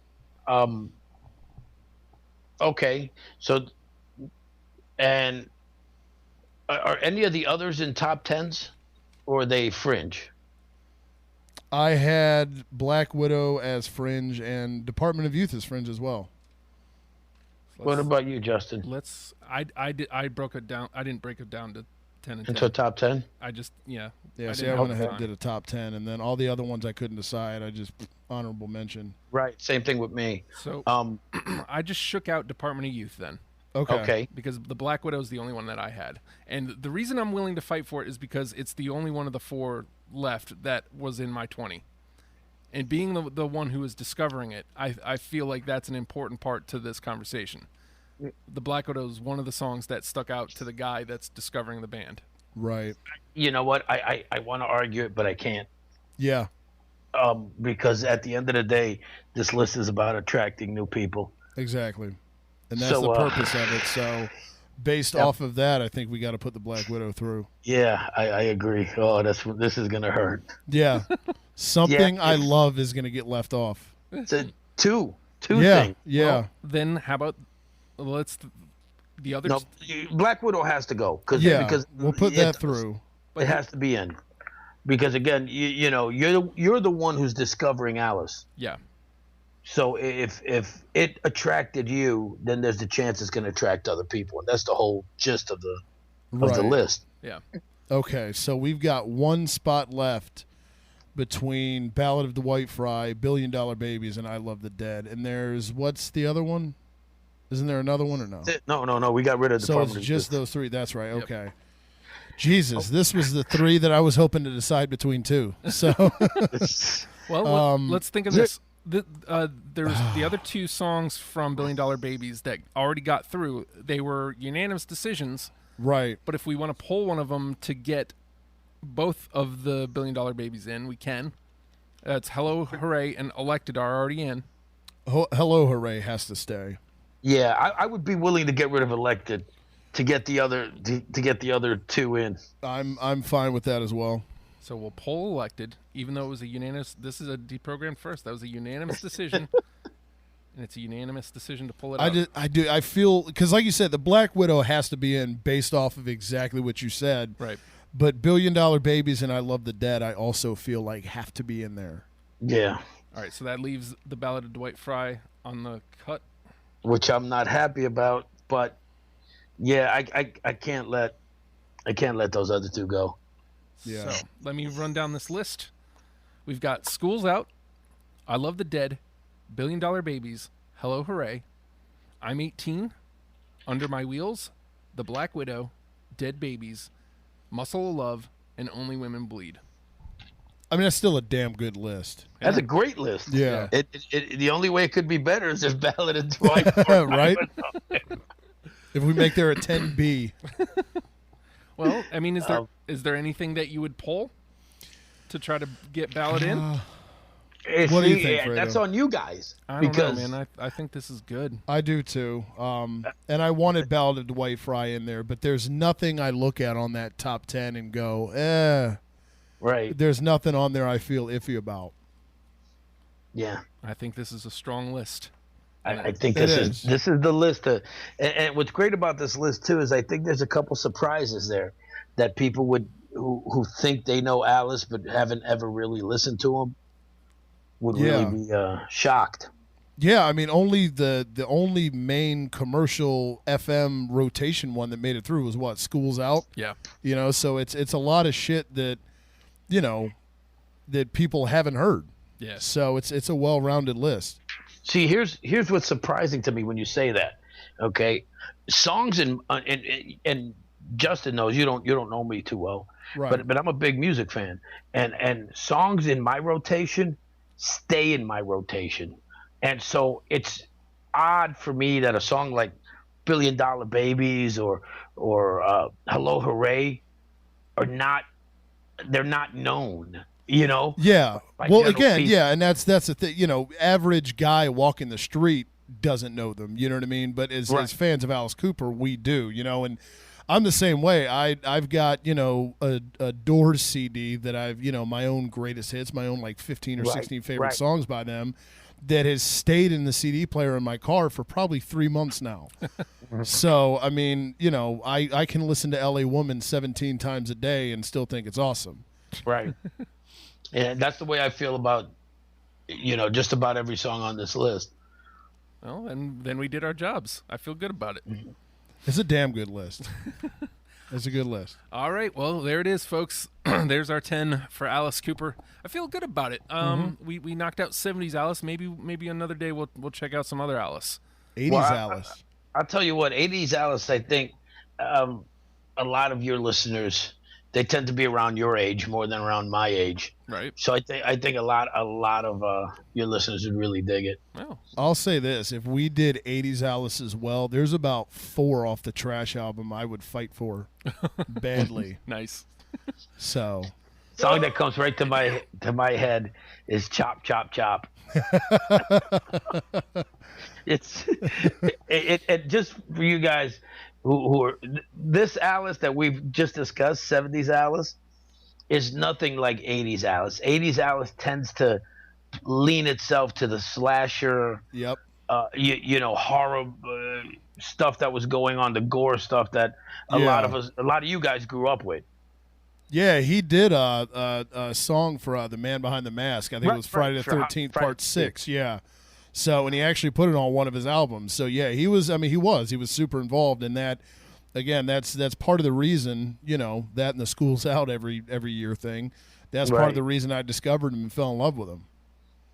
okay. So, and are any of the others in top 10s, or are they fringe? I had Black Widow as fringe and Department of Youth as fringe as well. What about you, Justin? I broke it down. I didn't break it down to 10 and 10. Into top 10? I just Yeah, I see, didn't I went have ahead time. and did a top 10, and then all the other ones I couldn't decide. I just honorable mention. Right. Same thing with me. So Um. I just shook out Department of Youth then. Okay. Okay. Because the Black Widow is the only one that I had. And the reason I'm willing to fight for it is because it's the only one of the 4 left that was in my 20. And being the one who is discovering it, I feel like that's an important part to this conversation. the Black Widow is one of the songs that stuck out to the guy that's discovering the band. Right. You know what? I want to argue it, but I can't. Yeah. Because at the end of the day, this list is about attracting new people. Exactly. And that's the purpose of it. So based off of that, I think we got to put the Black Widow through. Yeah, I agree. Oh, this is going to hurt. Yeah. Something I love is going to get left off. It's a two yeah, thing. Yeah. Well, then how about the other? No, Black Widow has to go because we'll put that through. It has to be in because again, you know, you're the one who's discovering Alice. Yeah. So if it attracted you, then there's the chance it's going to attract other people, and that's the whole gist of the list. Yeah. Okay, so we've got one spot left between Ballad of Dwight Fry, $1 Billion Babies, and I Love the Dead. And there's what's the other one? Isn't there another one or no? No. We got rid of the. So it's just those three. That's right. Yep. Okay. Jesus, this was the three that I was hoping to decide between two. So. Well, let's think of this. There's the other two songs from $1 Billion Babies that already got through. They were unanimous decisions. Right. But if we want to pull one of them to get both of the $1 Billion Babies in, we can. It's Hello, Hooray, and Elected are already in. Hello, Hooray has to stay. Yeah, I would be willing to get rid of Elected to get the other two in. I'm fine with that as well. So we'll pull Elected, even though it was a unanimous. This is a deprogrammed first. That was a unanimous decision, and it's a unanimous decision to pull it out. I feel because, like you said, the Black Widow has to be in based off of exactly what you said. Right. But $1 Billion Babies and I Love the Dead, I also feel like have to be in there. Yeah. All right, so that leaves the Ballad of Dwight Fry on the cut. Which I'm not happy about, but yeah, I can't let those other two go. Yeah. So let me run down this list. We've got School's Out, I Love the Dead, $1 Billion Babies, Hello Hooray, I'm 18, Under My Wheels, The Black Widow, Dead Babies, Muscle of Love, and Only Women Bleed. I mean, that's still a damn good list. That's a great list. Yeah. The only way it could be better is if Ballad of Dwight right? If we make there a 10B. Well, I mean, is there anything that you would pull to try to get Ballad in? What do you think, Fredo? That's on you guys. I don't know, man. I think this is good. I do too. And I wanted Ballad of Dwight Fry in there, but there's nothing I look at on that top 10 and go, Right. There's nothing on there I feel iffy about. Yeah. I think this is a strong list. I think this is the list. And what's great about this list too is I think there's a couple surprises there that people who think they know Alice but haven't ever really listened to them would really be shocked. Yeah, I mean, only the only main commercial FM rotation one that made it through was what? School's Out. Yeah. You know, so it's a lot of shit that, you know, that people haven't heard. Yeah. So it's a well-rounded list. See, here's what's surprising to me when you say that. Okay, songs and Justin knows you don't know me too well, right? But I'm a big music fan, and songs in my rotation stay in my rotation, and so it's odd for me that a song like $1 Billion Babies or Hello Hooray they're not known. You know? Yeah. Well, again, yeah, and that's the thing. You know, average guy walking the street doesn't know them. You know what I mean? But as fans of Alice Cooper, we do. You know, and I'm the same way. I've got, you know, a Doors CD that I've, you know, my own greatest hits, my own like 15 or 16 favorite songs by them that has stayed in the CD player in my car for probably 3 months now. So, I mean, you know, I can listen to LA Woman 17 times a day and still think it's awesome. Right. And that's the way I feel about, you know, just about every song on this list. Well, and then we did our jobs. I feel good about it. It's a damn good list. It's a good list. All right. Well, there it is, folks. There's our 10 for Alice Cooper. I feel good about it. We knocked out 70s Alice. Maybe another day we'll check out some other Alice. 80s Alice. I'll tell you what, 80s Alice, I think a lot of your listeners they tend to be around your age more than around my age. Right. So I think a lot of your listeners would really dig it. Oh. I'll say this: if we did '80s Alice as well, there's about 4 off the Trash album I would fight for badly. Nice. So, Song that comes right to my head is "Chop Chop Chop." It's it just for you guys who are this Alice that we've just discussed, 70s Alice, is nothing like 80s Alice. 80s Alice tends to lean itself to the slasher, yep. you know, horror stuff that was going on, the gore stuff that a lot of you guys grew up with. Yeah, he did a song for The Man Behind the Mask. I think it was Friday the 13th, Part 6. Yeah. So, and he actually put it on one of his albums. So, yeah, he was super involved in that. Again, that's part of the reason, you know, that and the School's Out every year thing. That's part of the reason I discovered him and fell in love with him.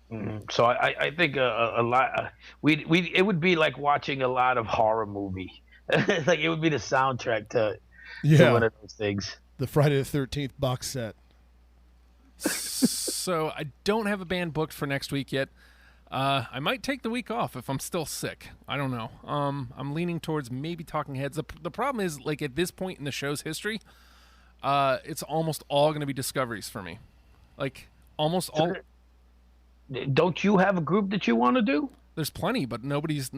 Mm-hmm. So I think a lot it would be like watching a lot of horror movie. Like it would be the soundtrack to one of those things. The Friday the 13th box set. So I don't have a band booked for next week yet. I might take the week off if I'm still sick. I don't know. I'm leaning towards maybe Talking Heads. The problem is, like, at this point in the show's history, it's almost all going to be discoveries for me. Like, almost all. Don't you have a group that you want to do? There's plenty, but nobody's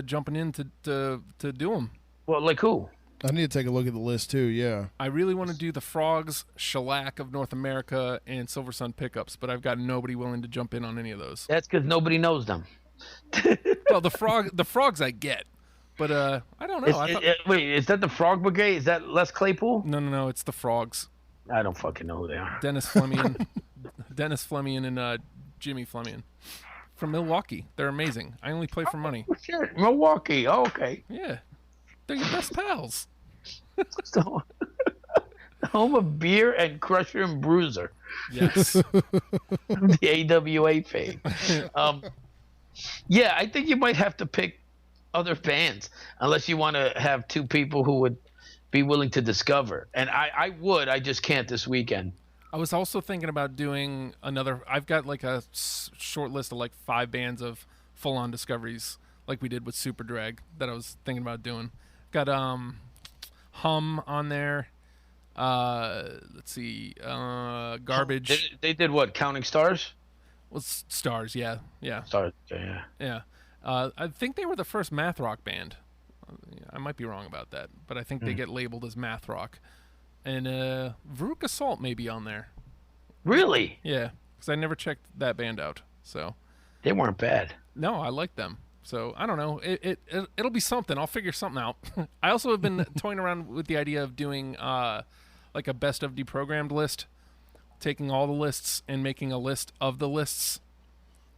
jumping in to do them. Well, like who? I need to take a look at the list too. Yeah, I really want to do the Frogs, Shellac of North America, and Silver Sun Pickups, but I've got nobody willing to jump in on any of those. That's because nobody knows them. Well, the Frogs I get, but I don't know. Wait, is that the Frog Brigade? Is that Les Claypool? No, it's the Frogs. I don't fucking know who they are. Dennis Fleming and Jimmy Fleming from Milwaukee. They're amazing. I only play for money. Oh, shit. Milwaukee. Oh, okay. Yeah, they're your best pals. So, home of Beer and Crusher and Bruiser. Yes. The AWA fame. Yeah, I think you might have to pick other bands unless you want to have 2 people who would be willing to discover. And I would. I just can't this weekend. I was also thinking about doing another. I've got like a short list of like 5 bands of full-on discoveries, like we did with Super Drag, that I was thinking about doing. Got Hum on there. Let's see. Garbage. They did what? Counting Stars? Well, Stars. Yeah. Stars. Yeah. Yeah. I think they were the first math rock band. I might be wrong about that, but I think they get labeled as math rock. And Veruca Salt may be on there. Really? Yeah, because I never checked that band out. So they weren't bad. No, I like them. So I don't know. It'll be something. I'll figure something out. I also have been toying around with the idea of doing like a best of deprogrammed list, taking all the lists and making a list of the lists.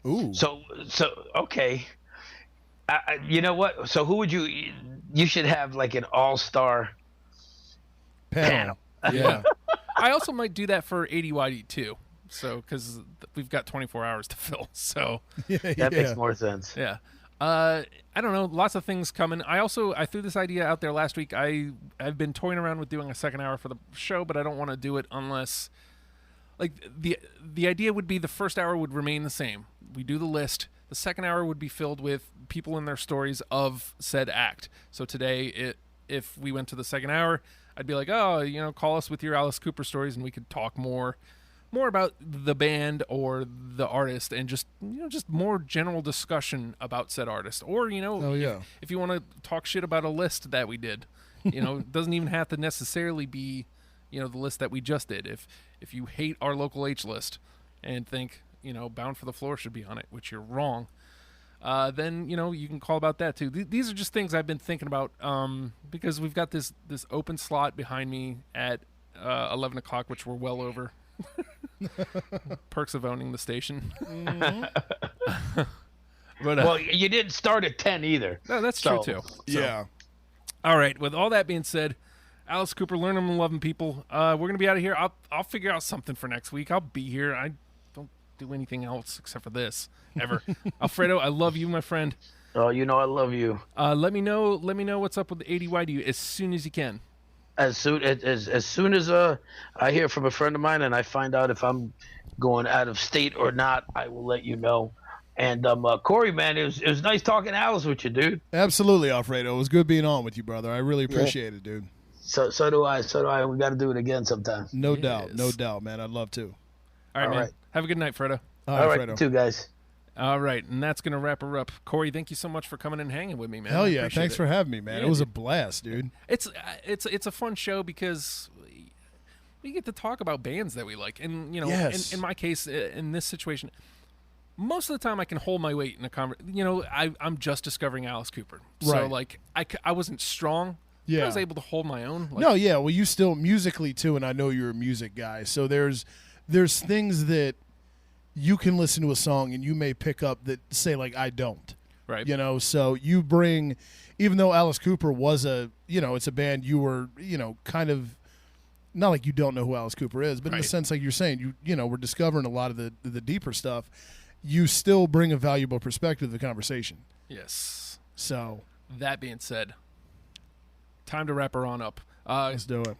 Ooh. So okay. You know what? So who would you should have like an all-star panel. Yeah. I also might do that for 80YD too. So because we've got 24 hours to fill. So that makes more sense. Yeah. I don't know. Lots of things coming. I threw this idea out there last week. I've been toying around with doing a second hour for the show, but I don't want to do it unless, like, the idea would be the first hour would remain the same. We do the list. The second hour would be filled with people and their stories of said act. So today, if we went to the second hour, I'd be like, oh, call us with your Alice Cooper stories, and we could talk more about the band or the artist, and just more general discussion about said artist. Or if you want to talk shit about a list that we did, it doesn't even have to necessarily be the list that we just did. If you hate our local H list and think Bound for the Floor should be on it, which you're wrong, then you can call about that too. These are just things I've been thinking about because we've got this open slot behind me at 11 o'clock, which we're well over. Perks of owning the station. Mm-hmm. But, well, you didn't start at 10 either. No, that's true too. So, yeah. All right. With all that being said, Alice Cooper, learn them and love them, people. We're gonna be out of here. I'll figure out something for next week. I'll be here. I don't do anything else except for this ever. Alfredo, I love you, my friend. Oh, I love you. Let me know what's up with the 80YD as soon as you can. as soon as I hear from a friend of mine and I find out if I'm going out of state or not, I will let you know. And Corey, man, it was nice talking Alice with you, dude. Absolutely, Alfredo. It was good being on with you, brother. I really appreciate it, dude. So do I. We got to do it again sometime. No doubt, man. I'd love to. All right, man. Have a good night, Fredo. All right, Fredo. too, guys. All right, and that's going to wrap her up. Corey, thank you so much for coming and hanging with me, man. Hell yeah. Thanks for having me, man. Yeah, it was dude. a blast, dude. It's a fun show because we get to talk about bands that we like. And, you know, Yes. in my case, in this situation, most of the time I can hold my weight in a conversation. You know, I'm just discovering Alice Cooper. So, Right. like, I wasn't strong. Yeah. I was able to hold my own. Like, No, yeah. Well, you still musically too, and I know you're a music guy. So there's things that you can listen to a song and you may pick up that say like I don't. Right. You know, so you bring, even though Alice Cooper was it's a band you were, kind of not like you don't know who Alice Cooper is, but in Right. the sense like you're saying, we're discovering a lot of the deeper stuff. You still bring a valuable perspective to the conversation. Yes. So That being said, time to wrap her on up. let's do it.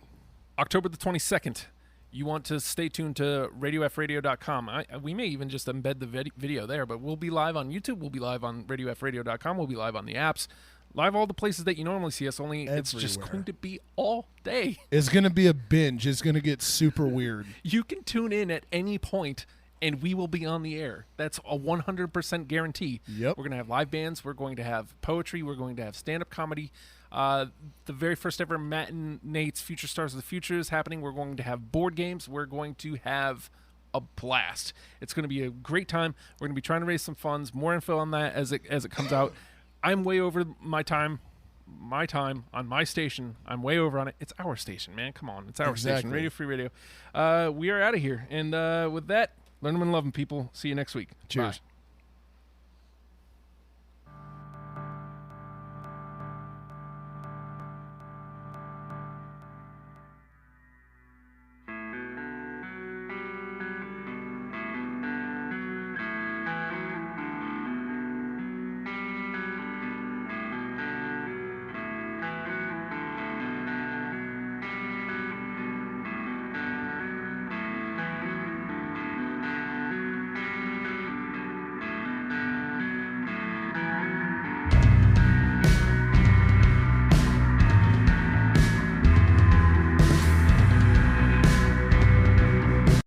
October the 22nd. You want to stay tuned to RadioFradio.com. We may even just embed the video there, but we'll be live on YouTube. We'll be live on RadioFradio.com. We'll be live on the apps. Live all the places that you normally see us, only it's just Everywhere. going to be all day. It's going to be a binge. It's going to get super weird. You can tune in at any point, and we will be on the air. That's a 100% guarantee. Yep. We're going to have live bands. We're going to have poetry. We're going to have stand-up comedy. The very first ever Matt and Nate's Future Stars of the Future is happening. We're going to have board games. We're going to have a blast. It's going to be a great time. We're going to be trying to raise some funds. More info on that as it comes out. I'm way over my time on my station. I'm way over on it. It's our station, man. Come on. It's our station. Exactly. Radio Free Radio. We are out of here. And with that, learn them and love them, people. See you next week. Cheers. Bye.